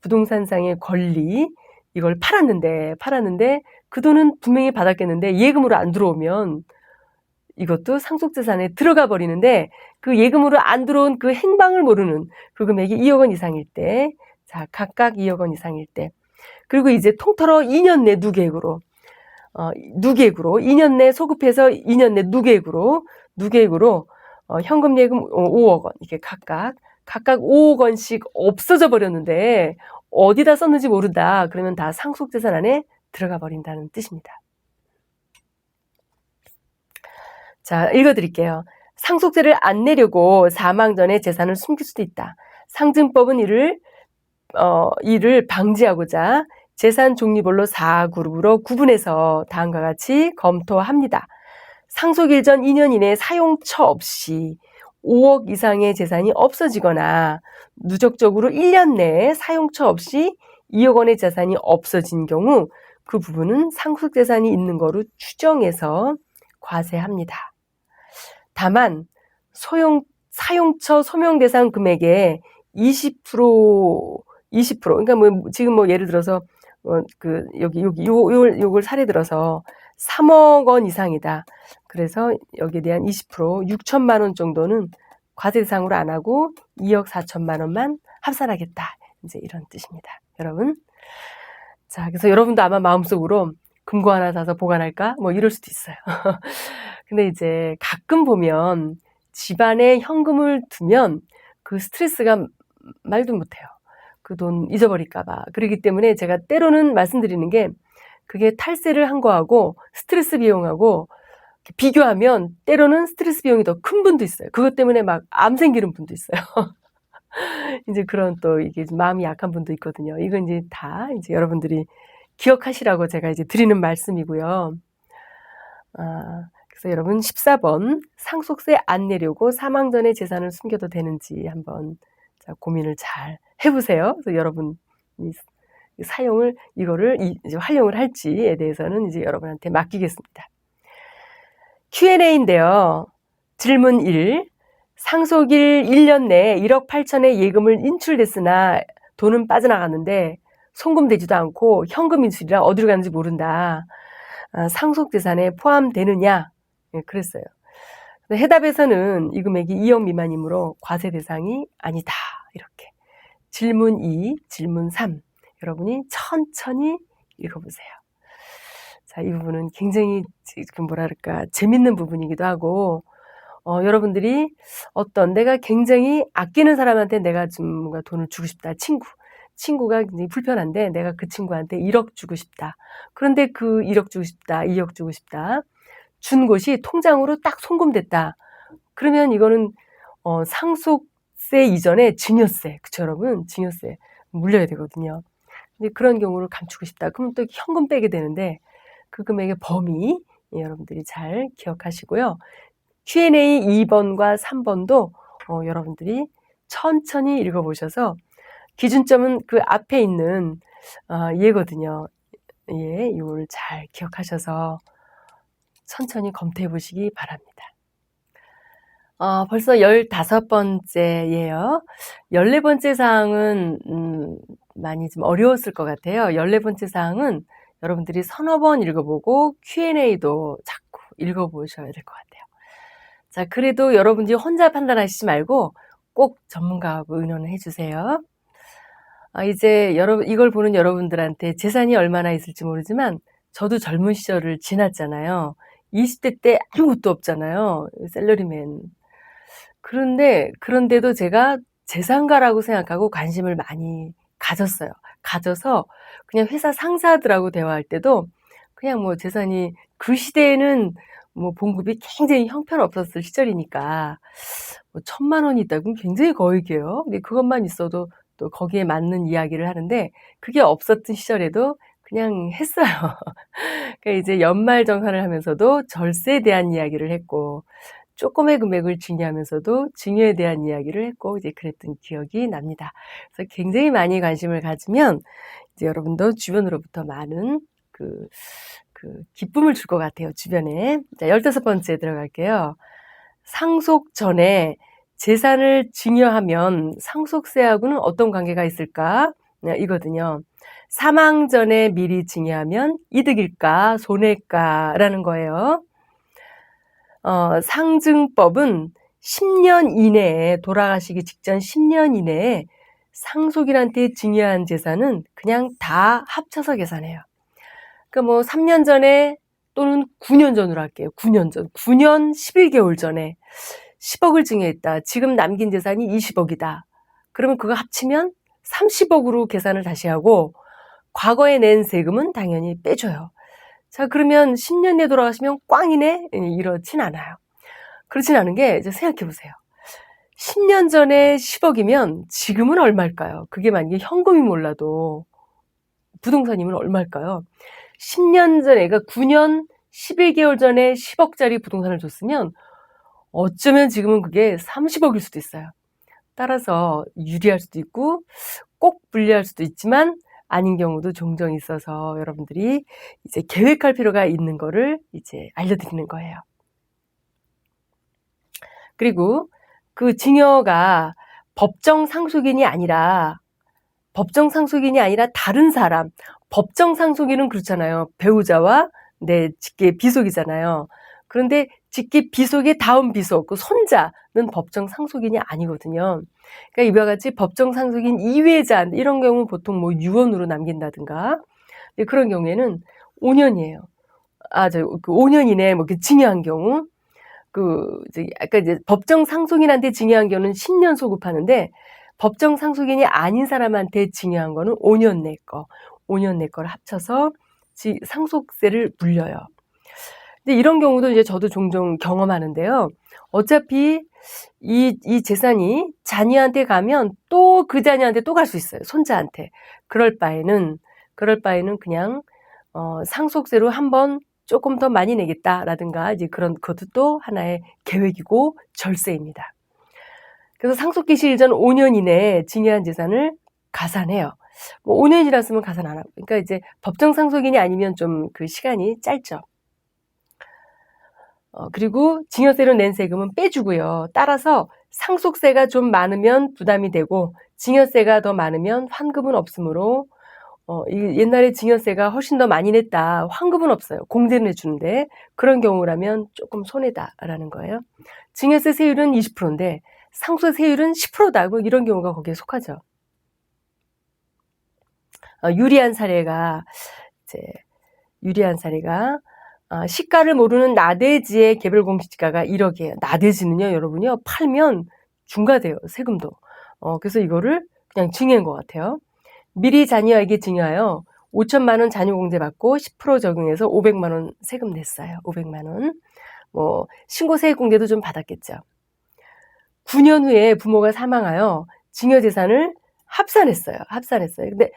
부동산상의 권리, 이걸 팔았는데 그 돈은 분명히 받았겠는데 예금으로 안 들어오면 이것도 상속재산에 들어가 버리는데 그 예금으로 안 들어온 그 행방을 모르는 그 금액이 2억 원 이상일 때, 자, 각각 2억 원 이상일 때, 그리고 이제 통틀어 2년 내 누계액으로 2년 내 소급해서 2년 내 누계액으로 현금 예금 5억 원 이게 각각 5억 원씩 없어져 버렸는데 어디다 썼는지 모른다. 그러면 다 상속재산 안에 들어가 버린다는 뜻입니다. 자, 읽어드릴게요. 상속세를 안 내려고 사망 전에 재산을 숨길 수도 있다. 상증법은 이를 방지하고자 재산 종류별로 4그룹으로 구분해서 다음과 같이 검토합니다. 상속일 전 2년 이내 사용처 없이 5억 이상의 재산이 없어지거나 누적적으로 1년 내에 사용처 없이 2억 원의 재산이 없어진 경우 그 부분은 상속재산이 있는 거로 추정해서 과세합니다. 다만 사용처 소명대상 금액의 20% 그러니까 지금 예를 들어서 요걸 사례 들어서 3억 원 이상이다. 그래서 여기에 대한 20% 6천만 원 정도는 과세 대상으로 안 하고 2억 4천만 원만 합산하겠다. 이제 이런 뜻입니다. 여러분. 자, 그래서 여러분도 아마 마음속으로 금고 하나 사서 보관할까? 이럴 수도 있어요. 근데 이제 가끔 보면 집안에 현금을 두면 그 스트레스가 말도 못해요. 그 돈 잊어버릴까봐. 그렇기 때문에 제가 때로는 말씀드리는 게 그게 탈세를 한 거하고 스트레스 비용하고 비교하면 때로는 스트레스 비용이 더 큰 분도 있어요. 그것 때문에 막 암 생기는 분도 있어요. 이제 그런 또 이게 마음이 약한 분도 있거든요. 이건 이제 다 이제 여러분들이 기억하시라고 제가 이제 드리는 말씀이고요. 그래서 여러분 14번 상속세 안 내려고 사망 전에 재산을 숨겨도 되는지 한번 고민을 잘 해보세요. 그래서 여러분 이거를 이제 활용을 할지에 대해서는 이제 여러분한테 맡기겠습니다. Q&A인데요. 질문 1. 상속일 1년 내에 1억 8천의 예금을 인출됐으나 돈은 빠져나갔는데 송금되지도 않고 현금 인출이라 어디로 가는지 모른다. 상속재산에 포함되느냐? 그랬어요. 해답에서는 이 금액이 2억 미만이므로 과세 대상이 아니다. 이렇게. 질문 2, 질문 3. 여러분이 천천히 읽어보세요. 자, 이 부분은 굉장히 재밌는 부분이기도 하고, 여러분들이 내가 굉장히 아끼는 사람한테 내가 좀 뭔가 돈을 주고 싶다. 친구가 굉장히 불편한데 내가 그 친구한테 1억 주고 싶다. 그런데 그 1억 주고 싶다, 2억 주고 싶다. 준 것이 통장으로 딱 송금됐다. 그러면 이거는 상속세 이전에 증여세, 그쵸 여러분? 증여세 물려야 되거든요. 근데 그런 경우를 감추고 싶다. 그러면 또 현금 빼게 되는데 그 금액의 범위 여러분들이 잘 기억하시고요. Q&A 2번과 3번도 여러분들이 천천히 읽어보셔서 기준점은 그 앞에 있는 예거든요. 예, 이걸 잘 기억하셔서 천천히 검토해 보시기 바랍니다. 벌써 15번째예요. 14번째 사항은 많이 좀 어려웠을 것 같아요. 14번째 사항은 여러분들이 서너 번 읽어보고 Q&A도 자꾸 읽어보셔야 될 것 같아요. 자, 그래도 여러분들이 혼자 판단하시지 말고 꼭 전문가하고 의논을 해주세요. 이제 이걸 보는 여러분들한테 재산이 얼마나 있을지 모르지만 저도 젊은 시절을 지났잖아요. 20대 때 아무것도 없잖아요. 샐러리맨. 그런데도 제가 재산가라고 생각하고 관심을 많이 가져서 그냥 회사 상사들하고 대화할 때도 그냥 재산이 그 시대에는 봉급이 굉장히 형편없었을 시절이니까 1,000만 원이 있다면 굉장히 거액이에요. 근데 그것만 있어도 또 거기에 맞는 이야기를 하는데 그게 없었던 시절에도 그냥 했어요. 그러니까 이제 연말정산을 하면서도 절세에 대한 이야기를 했고 조금의 금액을 증여하면서도 증여에 대한 이야기를 했고 이제 그랬던 기억이 납니다. 그래서 굉장히 많이 관심을 가지면 이제 여러분도 주변으로부터 많은 그 기쁨을 줄 것 같아요. 주변에. 자, 15번째 들어갈게요. 상속 전에 재산을 증여하면 상속세하고는 어떤 관계가 있을까? 이거든요. 사망 전에 미리 증여하면 이득일까 손해일까라는 거예요. 상증법은 10년 이내에 돌아가시기 직전 10년 이내에 상속인한테 증여한 재산은 그냥 다 합쳐서 계산해요. 그러니까 3년 전에 또는 9년 전으로 할게요. 9년 11개월 전에 10억을 증여했다. 지금 남긴 재산이 20억이다. 그러면 그거 합치면 30억으로 계산을 다시 하고 과거에 낸 세금은 당연히 빼줘요. 자, 그러면 10년 내에 돌아가시면 꽝이네? 이렇진 않아요. 그렇진 않은 게 이제 생각해 보세요. 10년 전에 10억이면 지금은 얼마일까요? 그게 만약에 현금이 몰라도 부동산이면 얼마일까요? 10년 전에, 그러니까 9년 11개월 전에 10억짜리 부동산을 줬으면 어쩌면 지금은 그게 30억일 수도 있어요. 따라서 유리할 수도 있고 꼭 불리할 수도 있지만 아닌 경우도 종종 있어서 여러분들이 이제 계획할 필요가 있는 거를 이제 알려드리는 거예요. 그리고 그 증여가 법정 상속인이 아니라 다른 사람, 법정 상속인은 그렇잖아요. 배우자와 내 직계 비속이잖아요. 그런데 직계 비속의 다음 비속, 그 손자는 법정 상속인이 아니거든요. 그러니까 이와 같이 법정 상속인 이외자, 이런 경우 보통 뭐 유언으로 남긴다든가, 그런 경우에는 5년이에요. 그 5년 이내에 뭐 증여한 경우, 아까 이제 법정 상속인한테 증여한 경우는 10년 소급하는데, 법정 상속인이 아닌 사람한테 증여한 거는 5년 내 거를 합쳐서 상속세를 물려요. 근데 이런 경우도 이제 저도 종종 경험하는데요. 어차피 이 재산이 자녀한테 가면 또 그 자녀한테 또 갈 수 있어요. 손자한테. 그럴 바에는 그냥 상속세로 한번 조금 더 많이 내겠다라든가 이제 그것도 또 하나의 계획이고 절세입니다. 그래서 상속기 시일 전 5년 이내에 증여한 재산을 가산해요. 뭐 5년 지났으면 가산 안 하고. 그러니까 이제 법정 상속인이 아니면 좀 그 시간이 짧죠. 그리고 증여세로 낸 세금은 빼주고요. 따라서 상속세가 좀 많으면 부담이 되고 증여세가 더 많으면 환급은 없으므로 옛날에 증여세가 훨씬 더 많이 냈다. 환급은 없어요. 공제는 해주는데 그런 경우라면 조금 손해다라는 거예요. 증여세 세율은 20%인데 상속세율은 10%다. 이런 경우가 거기에 속하죠. 유리한 사례가 시가를 모르는 나대지의 개별 공시지가가 1억이에요. 나대지는요, 여러분요, 팔면 중과돼요, 세금도. 그래서 이거를 그냥 증여한 것 같아요. 미리 자녀에게 증여하여 5천만 원 자녀 공제 받고 10% 적용해서 500만 원 세금 냈어요. 500만 원. 뭐 신고세액 공제도 좀 받았겠죠. 9년 후에 부모가 사망하여 증여 재산을 합산했어요. 근데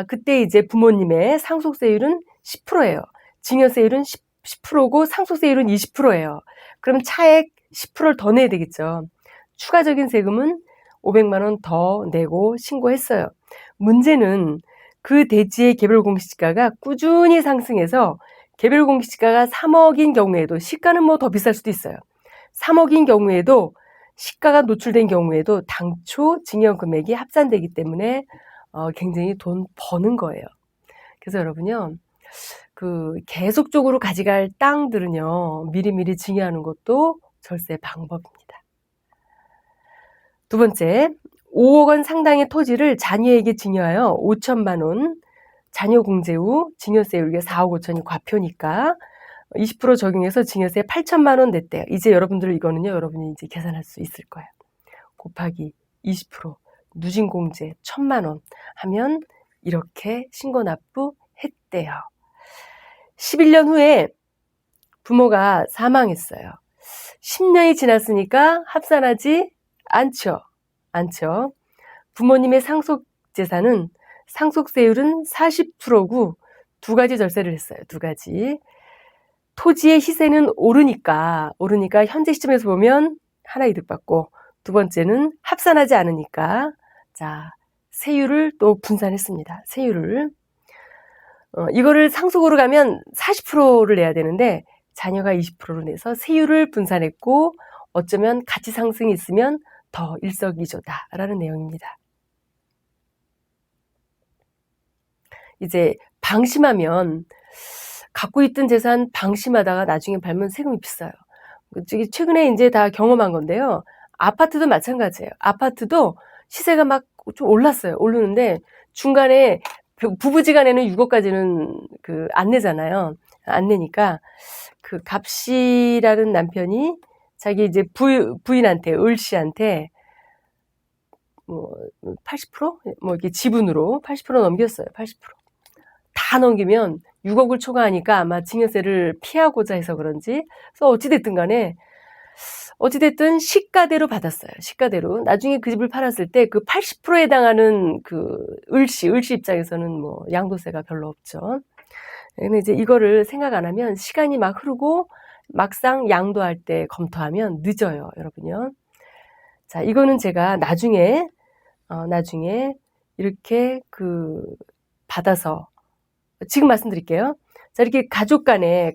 그때 이제 부모님의 상속세율은 10%예요. 증여세율은 10%고 상속세율은 20%예요. 그럼 차액 10%를 더 내야 되겠죠. 추가적인 세금은 500만 원 더 내고 신고했어요. 문제는 그 대지의 개별 공시지가가 꾸준히 상승해서 개별 공시지가가 3억인 경우에도 시가는 뭐 더 비쌀 수도 있어요. 3억인 경우에도 시가가 노출된 경우에도 당초 증여 금액이 합산되기 때문에 굉장히 돈 버는 거예요. 그래서 여러분요, 계속적으로 가져갈 땅들은요, 미리미리 증여하는 것도 절세 방법입니다. 두 번째, 5억 원 상당의 토지를 자녀에게 증여하여 5천만 원, 자녀 공제 후 증여세율이 4억 5천이 과표니까 20% 적용해서 증여세 8천만 원 냈대요. 이제 여러분들 이거는요, 여러분이 이제 계산할 수 있을 거예요. 곱하기 20%, 누진 공제 1,000만 원 하면 이렇게 신고 납부했대요. 11년 후에 부모가 사망했어요. 10년이 지났으니까 합산하지 않죠. 부모님의 상속재산은 상속세율은 40%고 두 가지 절세를 했어요. 두 가지. 토지의 시세는 오르니까 현재 시점에서 보면 하나 이득 받고 두 번째는 합산하지 않으니까 세율을 또 분산했습니다. 세율을. 이거를 상속으로 가면 40%를 내야 되는데 자녀가 20%를 내서 세율을 분산했고 어쩌면 가치 상승이 있으면 더 일석이조다라는 내용입니다. 이제 방심하면 갖고 있던 재산 방심하다가 나중에 팔면 세금이 비싸요. 최근에 이제 다 경험한 건데요. 아파트도 마찬가지예요. 아파트도 시세가 막 좀 올랐어요. 오르는데 중간에 부부지간에는 6억까지는 안 내잖아요. 안 내니까 갑씨라는 남편이 자기 이제 부인한테, 을씨한테 80%? 이렇게 지분으로 80% 넘겼어요. 80%. 다 넘기면 6억을 초과하니까 아마 증여세를 피하고자 해서 그런지. 그래서 어찌됐든 시가대로 받았어요. 시가대로. 나중에 그 집을 팔았을 때 80%에 해당하는 을씨 입장에서는 뭐 양도세가 별로 없죠. 근데 이제 이거를 생각 안 하면 시간이 막 흐르고 막상 양도할 때 검토하면 늦어요, 여러분요. 자, 이거는 제가 나중에 이렇게 받아서 지금 말씀드릴게요. 자, 이렇게 가족 간에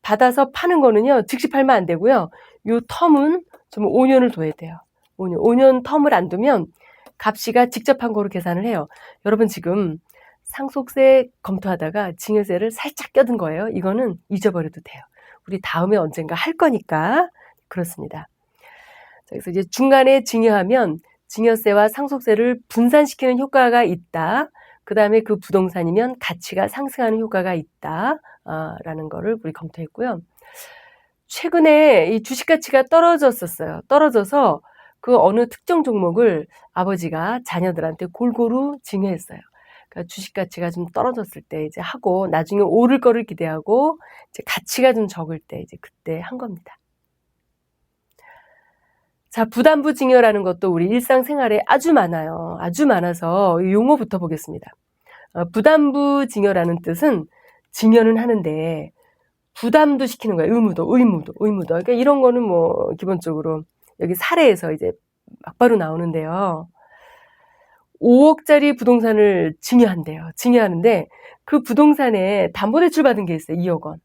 받아서 파는 거는요, 즉시 팔면 안 되고요. 요 텀은 좀 5년을 둬야 돼요. 5년 텀을 안 두면 값이가 직접 한 거로 계산을 해요. 여러분 지금 상속세 검토하다가 증여세를 살짝 껴든 거예요. 이거는 잊어버려도 돼요. 우리 다음에 언젠가 할 거니까 그렇습니다. 자, 그래서 이제 중간에 증여하면 증여세와 상속세를 분산시키는 효과가 있다. 그 다음에 그 부동산이면 가치가 상승하는 효과가 있다. 라는 거를 우리 검토했고요. 최근에 이 주식 가치가 떨어졌었어요. 떨어져서 그 어느 특정 종목을 아버지가 자녀들한테 골고루 증여했어요. 그러니까 주식 가치가 좀 떨어졌을 때 이제 하고 나중에 오를 거를 기대하고 이제 가치가 좀 적을 때 이제 그때 한 겁니다. 자, 부담부 증여라는 것도 우리 일상생활에 아주 많아요. 아주 많아서 용어부터 보겠습니다. 부담부 증여라는 뜻은 증여는 하는데 부담도 시키는 거예요. 의무도. 그러니까 이런 거는 뭐 기본적으로 여기 사례에서 이제 막바로 나오는데요. 5억짜리 부동산을 증여한대요. 증여하는데 그 부동산에 담보대출 받은 게 있어요. 2억 원.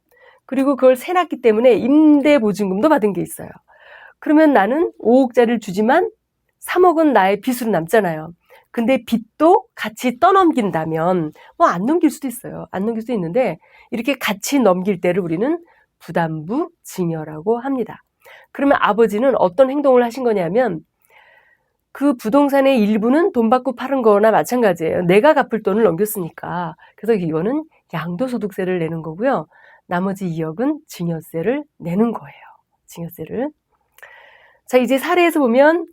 그리고 그걸 세놨기 때문에 임대보증금도 받은 게 있어요. 그러면 나는 5억짜리를 주지만 3억은 나의 빚으로 남잖아요. 근데 빚도 같이 떠넘긴다면 안 넘길 수도 있어요. 안 넘길 수도 있는데 이렇게 같이 넘길 때를 우리는 부담부 증여라고 합니다. 그러면 아버지는 어떤 행동을 하신 거냐면 그 부동산의 일부는 돈 받고 파는 거나 마찬가지예요. 내가 갚을 돈을 넘겼으니까. 그래서 이거는 양도소득세를 내는 거고요. 나머지 2억은 증여세를 내는 거예요. 증여세를. 자, 이제 사례에서 보면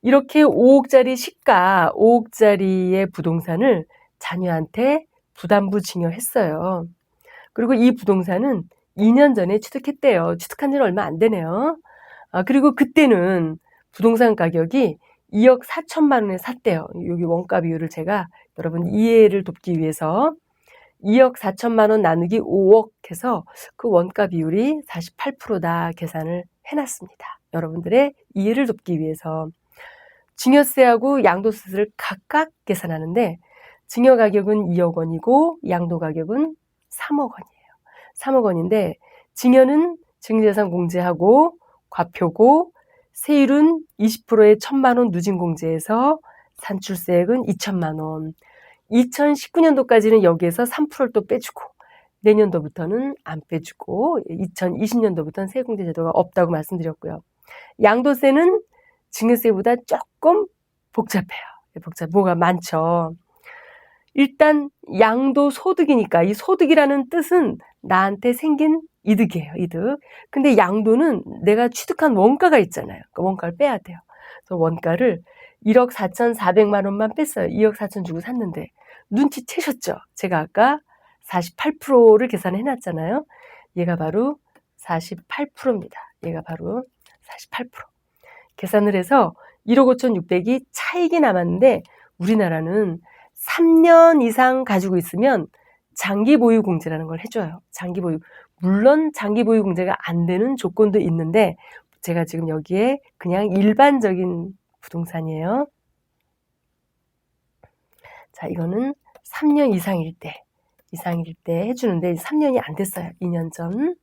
이렇게 5억짜리 시가, 5억짜리의 부동산을 자녀한테 부담부 증여했어요. 그리고 이 부동산은 2년 전에 취득했대요. 취득한 지는 얼마 안 되네요. 그리고 그때는 부동산 가격이 2억 4천만 원에 샀대요. 여기 원가 비율을 제가 여러분 이해를 돕기 위해서 2억 4천만 원 나누기 5억 해서 그 원가 비율이 48%다 계산을 해놨습니다. 여러분들의 이해를 돕기 위해서 증여세하고 양도세를 각각 계산하는데 증여 가격은 2억 원이고 양도 가격은 3억 원이에요. 3억 원인데 증여는 증여재산 공제하고 과표고 세율은 20%의 1,000만 원 누진공제에서 산출세액은 2천만 원. 2019년도까지는 여기에서 3%를 또 빼주고 내년도부터는 안 빼주고 2020년도부터는 세액공제 제도가 없다고 말씀드렸고요. 양도세는 증여세보다 조금 복잡해요. 뭐가 많죠. 일단 양도소득이니까 이 소득이라는 뜻은 나한테 생긴 이득이에요. 이득. 근데 양도는 내가 취득한 원가가 있잖아요. 그 원가를 빼야 돼요. 그래서 원가를 1억 4,400만 원만 뺐어요. 2억 4천 주고 샀는데 눈치채셨죠? 제가 아까 48%를 계산해놨잖아요. 얘가 바로 48%입니다. 얘가 바로 48%. 계산을 해서 1억 5,600이 차익이 남았는데 우리나라는 3년 이상 가지고 있으면 장기 보유 공제라는 걸 해줘요. 장기 보유. 물론 장기 보유 공제가 안 되는 조건도 있는데 제가 지금 여기에 그냥 일반적인 부동산이에요. 자, 이거는 3년 이상일 때 해주는데 3년이 안 됐어요. 2년 전.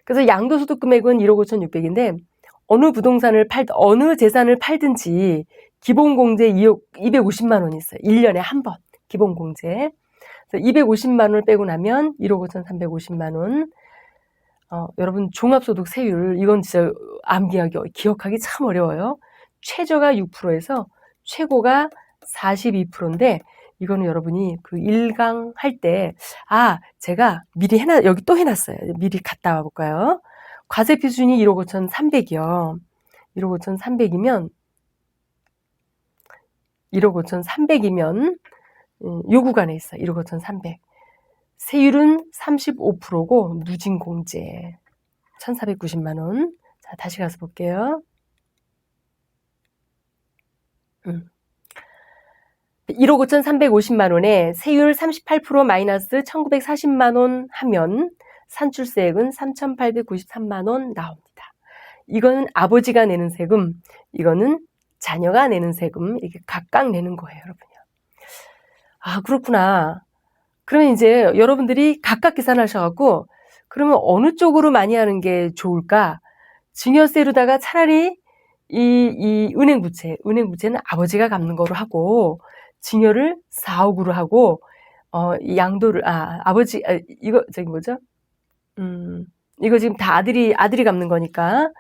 그래서 양도소득 금액은 1억 5,600인데 어느 재산을 팔든지 기본공제 250만 원이 있어요. 1년에 한 번 기본공제. 250만 원을 빼고 나면 1억 5,350만 원. 여러분 종합소득 세율 이건 진짜 기억하기 참 어려워요. 최저가 6%에서 최고가 42%인데 이거는 여러분이 그 1강 할 때 제가 미리 여기 또 해놨어요. 미리 갔다 와볼까요? 과세 기준이 1억 5,300이요. 1억 5,300이면 요 구간에 있어요. 1억 5,300. 세율은 35%고 누진공제 1,490만 원. 자, 다시 가서 볼게요. 1억 5,350만 원에 세율 38% 마이너스 1,940만 원 하면 산출세액은 3,893만 원 나옵니다. 이거는 아버지가 내는 세금, 이거는 자녀가 내는 세금, 이게 각각 내는 거예요, 여러분요. 아, 그렇구나. 그러면 이제 여러분들이 각각 계산하셔갖고, 그러면 어느 쪽으로 많이 하는 게 좋을까? 증여세로다가 차라리 이 은행 부채는 아버지가 갚는 거로 하고, 증여를 4억으로 하고, 이 양도를, 이거, 이거 지금 다 아들이 갚는 거니까,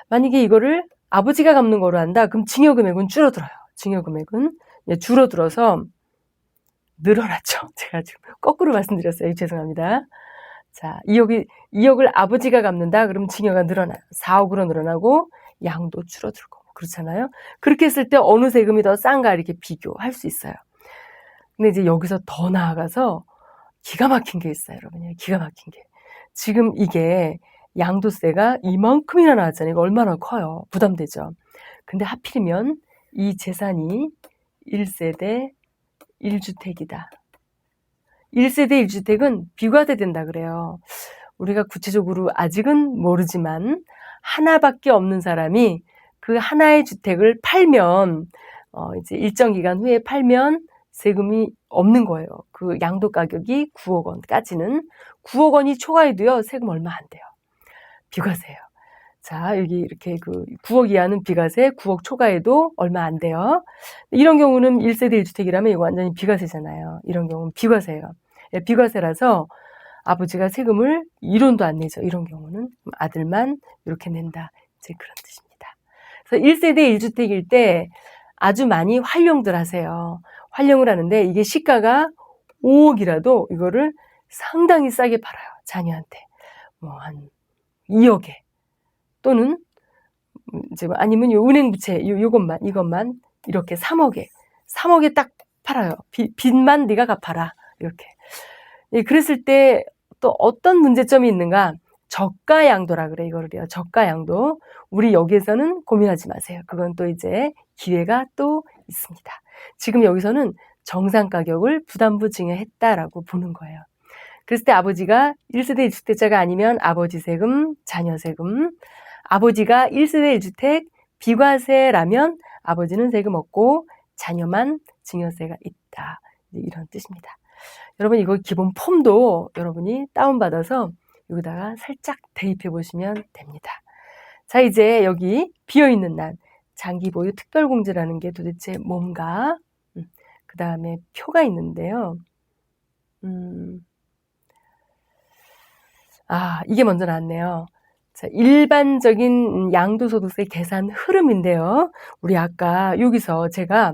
만약에 이거를 아버지가 갚는 거로 한다, 그럼 증여 금액은 줄어들어요. 증여 금액은 줄어들어서 늘어났죠. 제가 지금 거꾸로 말씀드렸어요. 죄송합니다. 자, 2억을 아버지가 갚는다, 그럼 증여가 늘어나요. 4억으로 늘어나고, 양도 줄어들고. 그렇잖아요. 그렇게 했을 때 어느 세금이 더 싼가 이렇게 비교할 수 있어요. 근데 이제 여기서 더 나아가서 기가 막힌 게 있어요, 여러분. 기가 막힌 게. 지금 이게 양도세가 이만큼이나 나왔잖아요. 이거 얼마나 커요. 부담되죠. 근데 하필이면 이 재산이 1세대 1주택이다. 1세대 1주택은 비과세 된다 그래요. 우리가 구체적으로 아직은 모르지만 하나밖에 없는 사람이 그 하나의 주택을 팔면 이제 일정 기간 후에 팔면 세금이 없는 거예요. 그 양도 가격이 9억 원까지는 9억 원이 초과해도요 세금 얼마 안 돼요. 비과세예요. 자, 여기 이렇게 그 9억 이하는 비과세, 9억 초과해도 얼마 안 돼요. 이런 경우는 1세대 1주택이라면 이거 완전히 비과세잖아요. 이런 경우는 비과세예요. 비과세라서 아버지가 세금을 1원도 안 내죠. 이런 경우는 아들만 이렇게 낸다. 이제 그런 뜻입니다. 그래서 1세대 1주택일 때 아주 많이 활용들 하세요. 활용을 하는데 이게 시가가 5억이라도 이거를 상당히 싸게 팔아요. 자녀한테. 뭐 한 2억에. 또는 이제 아니면 요 은행 부채 이것만 이렇게 3억에 딱 팔아요. 빚만 네가 갚아라. 이렇게. 그랬을 때 또 어떤 문제점이 있는가? 저가 양도라 그래, 이거를요. 저가 양도. 우리 여기에서는 고민하지 마세요. 그건 또 이제 기회가 또 있습니다. 지금 여기서는 정상 가격을 부담부 증여했다라고 보는 거예요. 그랬을 때 아버지가 1세대 1주택자가 아니면 아버지 세금, 자녀 세금. 아버지가 1세대 1주택 비과세라면 아버지는 세금 없고 자녀만 증여세가 있다. 이런 뜻입니다. 여러분 이거 기본 폼도 여러분이 다운받아서 여기다가 살짝 대입해 보시면 됩니다. 자, 이제 여기 비어있는 난 장기 보유 특별공제라는 게 도대체 뭔가, 그 다음에 표가 있는데요. 이게 먼저 나왔네요. 자, 일반적인 양도소득세 계산 흐름인데요. 우리 아까 여기서 제가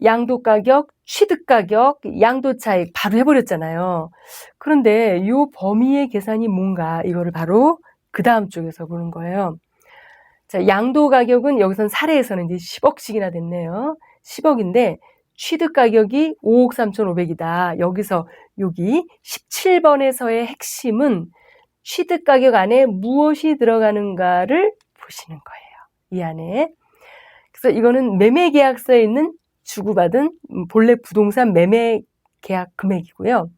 양도가격, 취득가격, 양도차익 바로 해버렸잖아요. 그런데 이 범위의 계산이 뭔가 이거를 바로 그 다음 쪽에서 보는 거예요. 자, 양도가격은 여기선 사례에서는 이제 10억씩이나 됐네요. 10억인데 취득가격이 5억 3,500이다. 여기서 여기 17번에서의 핵심은 취득가격 안에 무엇이 들어가는가를 보시는 거예요. 이 안에. 그래서 이거는 매매계약서에 있는 주고받은 본래 부동산 매매 계약 금액이고요.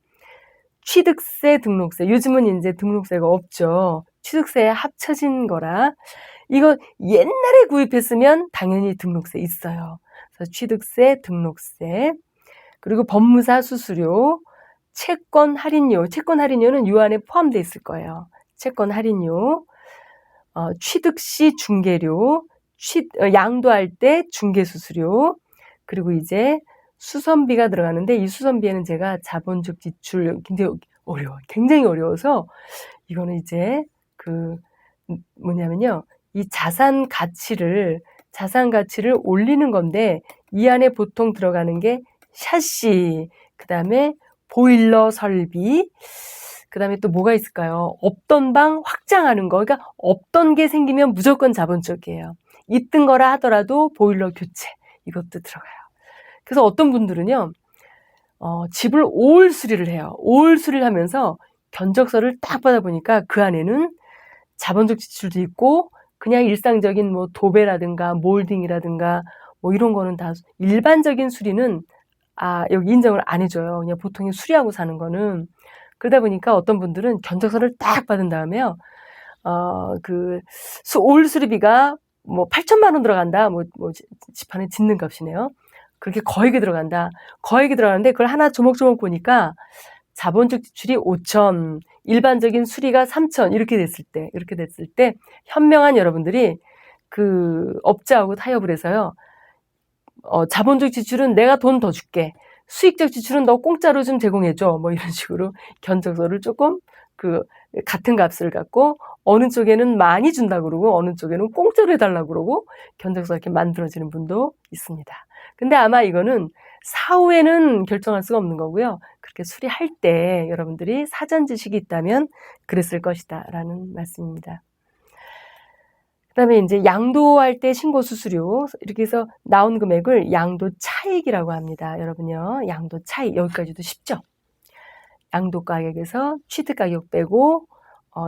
취득세, 등록세. 요즘은 이제 등록세가 없죠. 취득세에 합쳐진 거라. 이거 옛날에 구입했으면 당연히 등록세 있어요. 그래서 취득세, 등록세, 그리고 법무사 수수료, 채권 할인료. 채권 할인료는 이 안에 포함되어 있을 거예요. 채권 할인료, 취득시 중개료, 양도할 때 중개수수료, 그리고 이제 수선비가 들어가는데 이 수선비에는 제가 자본적 지출 굉장히 어려워서 이거는 이제 뭐냐면요. 이 자산 가치를 올리는 건데 이 안에 보통 들어가는 게 샤시, 그 다음에 보일러 설비, 그 다음에 또 뭐가 있을까요? 없던 방 확장하는 거. 그러니까 없던 게 생기면 무조건 자본적이에요. 있던 거라 하더라도 보일러 교체, 이것도 들어가요. 그래서 어떤 분들은요, 집을 5월 수리를 해요. 5월 수리를 하면서 견적서를 딱 받아보니까 그 안에는 자본적 지출도 있고, 그냥 일상적인 뭐 도배라든가 몰딩이라든가 뭐 이런 거는 다 일반적인 수리는 여기 인정을 안 해줘요. 그냥 보통이 수리하고 사는 거는. 그러다 보니까 어떤 분들은 견적서를 딱 받은 다음에요. 올 수리비가 뭐 8천만 원 들어간다. 집안에 짓는 값이네요. 그렇게 거액이 들어간다. 거액이 들어가는데 그걸 하나 조목조목 보니까 자본적 지출이 5천, 일반적인 수리가 3천 이렇게 됐을 때 현명한 여러분들이 그 업자하고 타협을 해서요. 자본적 지출은 내가 돈 더 줄게. 수익적 지출은 너 공짜로 좀 제공해줘. 뭐 이런 식으로 견적서를 조금 같은 값을 갖고 어느 쪽에는 많이 준다 그러고 어느 쪽에는 공짜로 해달라고 그러고 견적서 이렇게 만들어지는 분도 있습니다. 근데 아마 이거는 사후에는 결정할 수가 없는 거고요. 그렇게 수리할 때 여러분들이 사전 지식이 있다면 그랬을 것이다 라는 말씀입니다. 그 다음에 이제 양도할 때 신고 수수료 이렇게 해서 나온 금액을 양도 차익이라고 합니다. 여러분요. 양도 차익 여기까지도 쉽죠? 양도 가격에서 취득 가격 빼고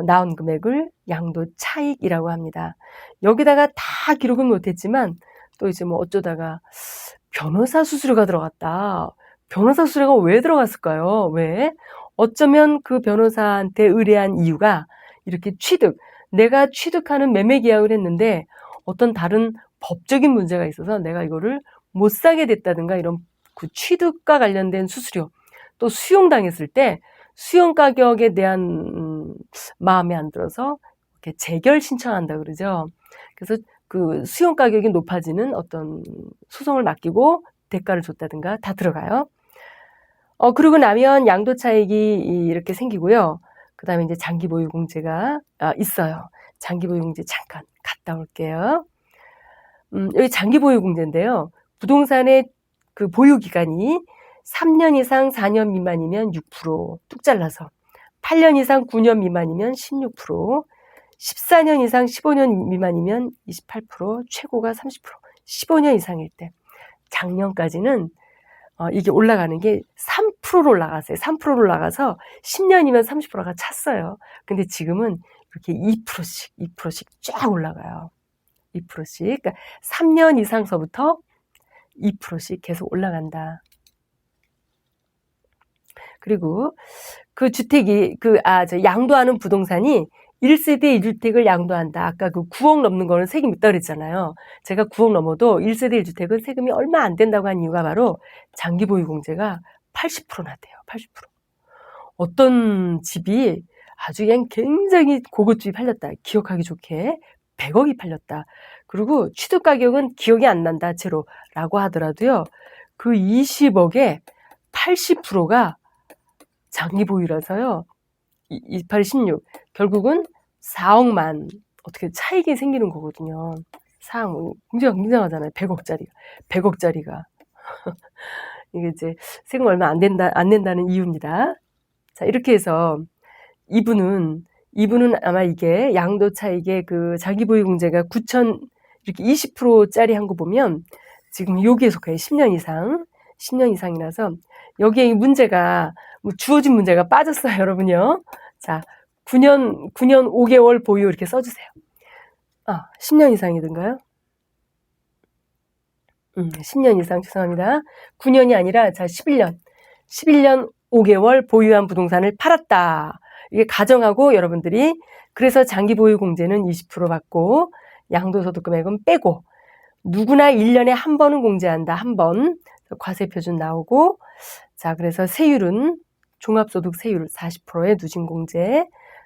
나온 금액을 양도 차익이라고 합니다. 여기다가 다 기록은 못했지만 또 이제 뭐 어쩌다가 변호사 수수료가 들어갔다. 변호사 수수료가 왜 들어갔을까요? 왜? 어쩌면 그 변호사한테 의뢰한 이유가 이렇게 내가 취득하는 매매 계약을 했는데 어떤 다른 법적인 문제가 있어서 내가 이거를 못 사게 됐다든가 이런 그 취득과 관련된 수수료 또 수용당했을 때 수용 가격에 대한 마음에 안 들어서 이렇게 재결 신청한다 그러죠. 그래서 그 수용 가격이 높아지는 어떤 소송을 맡기고 대가를 줬다든가 다 들어가요. 그러고 나면 양도 차익이 이렇게 생기고요. 그 다음에 이제 장기 보유 공제가 있어요. 장기 보유 공제 잠깐 갔다 올게요. 여기 장기 보유 공제인데요. 부동산의 그 보유 기간이 3년 이상 4년 미만이면 6%, 뚝 잘라서 8년 이상 9년 미만이면 16%, 14년 이상 15년 미만이면 28%, 최고가 30%, 15년 이상일 때 작년까지는 이게 올라가는 게 3%로 올라갔어요. 3%로 올라가서 10년이면 30%가 찼어요. 근데 지금은 이렇게 2%씩 쫙 올라가요. 2%씩. 그러니까 3년 이상서부터 2%씩 계속 올라간다. 그리고 그 주택이 양도하는 부동산이 1세대 1주택을 양도한다. 아까 그 9억 넘는 거는 세금이 있다 그랬잖아요. 제가 9억 넘어도 1세대 1주택은 세금이 얼마 안 된다고 한 이유가 바로 장기 보유 공제가 80%나 돼요. 80%. 어떤 집이 아주 그냥 굉장히 고급집이 팔렸다. 기억하기 좋게 100억이 팔렸다. 그리고 취득 가격은 기억이 안 난다. 제로라고 하더라도요. 그 20억에 80%가 장기 보유라서요. 28, 16. 결국은 4억만 어떻게 차익이 생기는 거거든요. 4억. 굉장하잖아요. 100억짜리가. 이게 이제 세금 얼마 안 낸다는 이유입니다. 자, 이렇게 해서 이분은 아마 이게 양도 차익의 그 자기 보유 공제가 9천 이렇게 20%짜리 한 거 보면 지금 여기에 속해요. 10년 이상이라서 여기에 문제가 주어진 문제가 빠졌어요, 여러분요. 자, 9년 5개월 보유 이렇게 써주세요. 10년 이상이든가요? 10년 이상 죄송합니다. 9년이 아니라 11년 5개월 보유한 부동산을 팔았다. 이게 가정하고 여러분들이 그래서 장기 보유 공제는 20% 받고 양도소득 금액은 빼고 누구나 1년에 한 번은 공제한다. 한 번. 과세 표준 나오고 자, 그래서 세율은 종합소득 세율 40%의 누진 공제.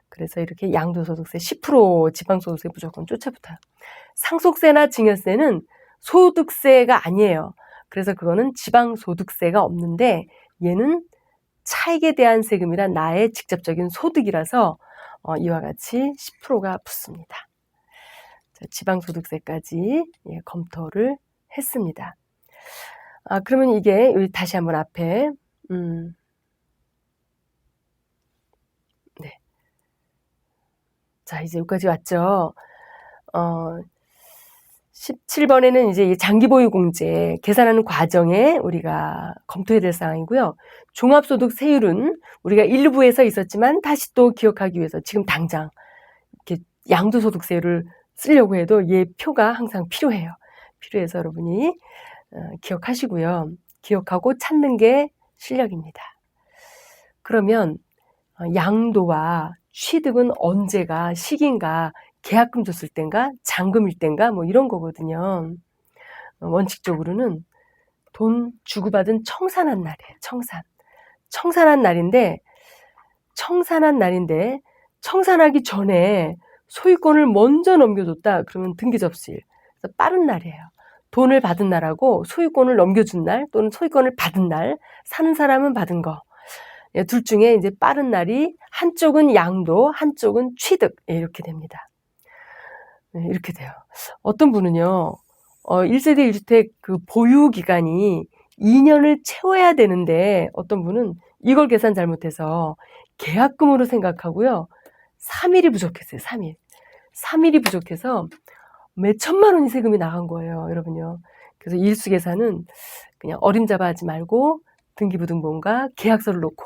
그래서 이렇게 양도소득세 10% 지방소득세 무조건 쫓아붙어요. 상속세나 증여세는 소득세가 아니에요. 그래서 그거는 지방소득세가 없는데 얘는 차익에 대한 세금이란 나의 직접적인 소득이라서 이와 같이 10%가 붙습니다. 자, 지방소득세까지 검토를 했습니다. 그러면 이게 다시 한번 앞에 네. 자, 이제 여기까지 왔죠. 17번에는 이제 이 장기보유공제 계산하는 과정에 우리가 검토해야 될 사항이고요. 종합소득 세율은 우리가 일부에서 있었지만 다시 또 기억하기 위해서 지금 당장 이렇게 양도소득세율을 쓰려고 해도 얘 표가 항상 필요해요. 필요해서 여러분이 기억하시고요. 기억하고 찾는 게 실력입니다. 그러면 양도와 취득은 언제가, 시기인가, 계약금 줬을 땐가, 잔금일 땐가, 뭐 이런 거거든요. 원칙적으로는 돈 주고받은 청산한 날이에요. 청산한 날인데, 청산하기 전에 소유권을 먼저 넘겨줬다. 그러면 등기 접수일. 그래서 빠른 날이에요. 돈을 받은 날하고 소유권을 넘겨준 날 또는 소유권을 받은 날, 사는 사람은 받은 거. 둘 중에 이제 빠른 날이 한쪽은 양도, 한쪽은 취득. 이렇게 됩니다. 이렇게 돼요. 어떤 분은요, 1세대 1주택 그 보유 기간이 2년을 채워야 되는데 어떤 분은 이걸 계산 잘못해서 계약금으로 생각하고요. 3일이 부족했어요. 3일이 부족해서 몇 천만 원이 세금이 나간 거예요. 여러분요. 그래서 일수 계산은 그냥 어림잡아 하지 말고 등기부등본과 계약서를 놓고,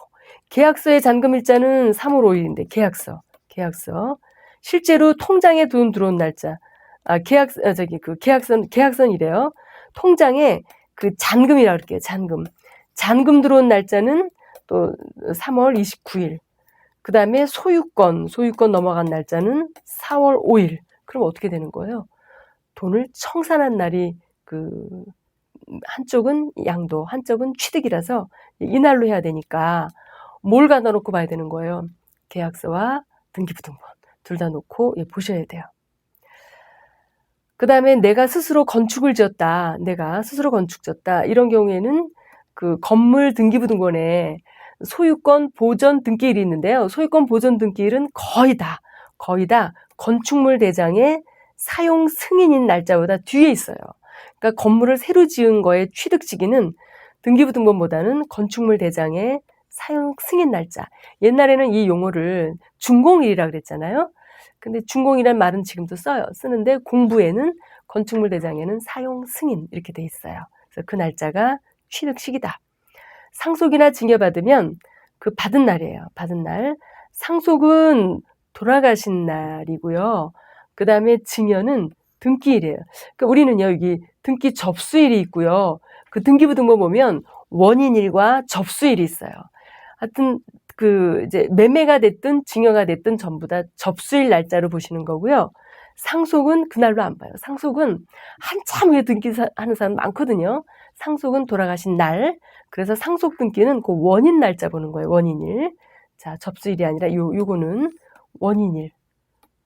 계약서의 잔금일자는 3월 5일인데 계약서. 실제로 통장에 돈 들어온 날짜. 계약선이래요. 통장에 그 잔금이라고 그럴게요. 잔금 들어온 날짜는 또 3월 29일. 그 다음에 소유권 넘어간 날짜는 4월 5일. 그럼 어떻게 되는 거예요? 돈을 청산한 날이 한쪽은 양도, 한쪽은 취득이라서 이날로 해야 되니까 뭘 갖다 놓고 봐야 되는 거예요? 계약서와 등기부등본 둘 다 놓고 보셔야 돼요. 그 다음에 내가 스스로 건축 지었다. 이런 경우에는 그 건물 등기부등본에 소유권 보전 등기일이 있는데요. 소유권 보전 등기일은 거의 다 건축물 대장의 사용 승인인 날짜보다 뒤에 있어요. 그러니까 건물을 새로 지은 거의 취득 시기는 등기부등본보다는 건축물 대장의 사용 승인 날짜. 옛날에는 이 용어를 준공일이라고 그랬잖아요. 근데 준공이라는 말은 지금도 쓰는데 공부에는 건축물 대장에는 사용 승인 이렇게 돼 있어요. 그래서 그 날짜가 취득 시기다. 상속이나 증여받으면 그 받은 날이에요. 받은 날. 상속은 돌아가신 날이고요. 그 다음에 증여는 등기일이에요. 그러니까 우리는요, 여기 등기 접수일이 있고요. 그 등기부등본 보면 원인일과 접수일이 있어요. 하여튼 이제 매매가 됐든 증여가 됐든 전부 다 접수일 날짜로 보시는 거고요. 상속은 그날로 안 봐요. 상속은 한참 후에 등기하는 사람 많거든요. 상속은 돌아가신 날. 그래서 상속 등기는 그 원인 날짜 보는 거예요. 원인일. 자, 접수일이 아니라 요거는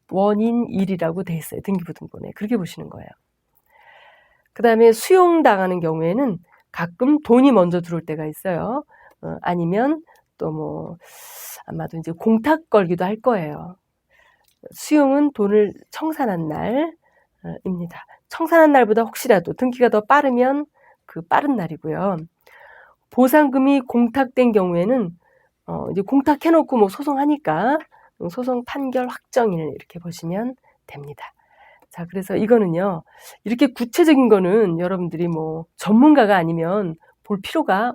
원인일이라고 돼 있어요. 등기부등본에. 그렇게 보시는 거예요. 그 다음에 수용당하는 경우에는 가끔 돈이 먼저 들어올 때가 있어요. 아니면 또 아마도 이제 공탁 걸기도 할 거예요. 수용은 돈을 청산한 날입니다. 청산한 날보다 혹시라도 등기가 더 빠르면 그 빠른 날이고요. 보상금이 공탁된 경우에는 이제 공탁해놓고 소송하니까 소송 판결 확정일 이렇게 보시면 됩니다. 자, 그래서 이거는요, 이렇게 구체적인 거는 여러분들이 전문가가 아니면 볼 필요가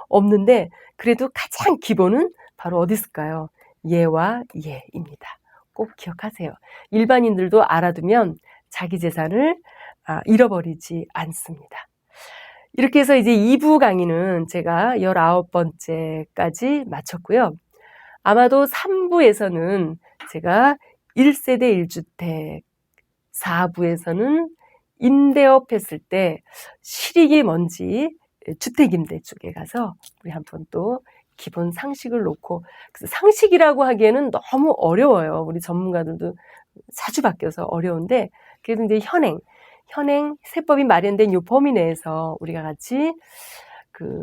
없는데 그래도 가장 기본은 바로 어디 있을까요? 예와 예입니다. 꼭 기억하세요. 일반인들도 알아두면 자기 재산을 잃어버리지 않습니다. 이렇게 해서 이제 2부 강의는 제가 19번째까지 마쳤고요. 아마도 3부에서는 제가 1세대 1주택, 4부에서는 임대업 했을 때 실익이 뭔지 주택임대 쪽에 가서 우리 한번 또 기본 상식을 놓고, 상식이라고 하기에는 너무 어려워요. 우리 전문가들도 자주 바뀌어서 어려운데, 그래도 이제 현행 세법이 마련된 이 범위 내에서 우리가 같이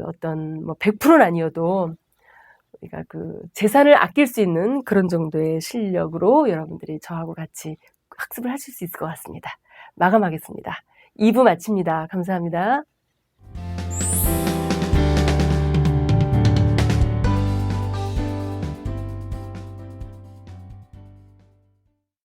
어떤 100%는 아니어도 우리가 재산을 아낄 수 있는 그런 정도의 실력으로 여러분들이 저하고 같이 학습을 하실 수 있을 것 같습니다. 마감하겠습니다. 2부 마칩니다. 감사합니다.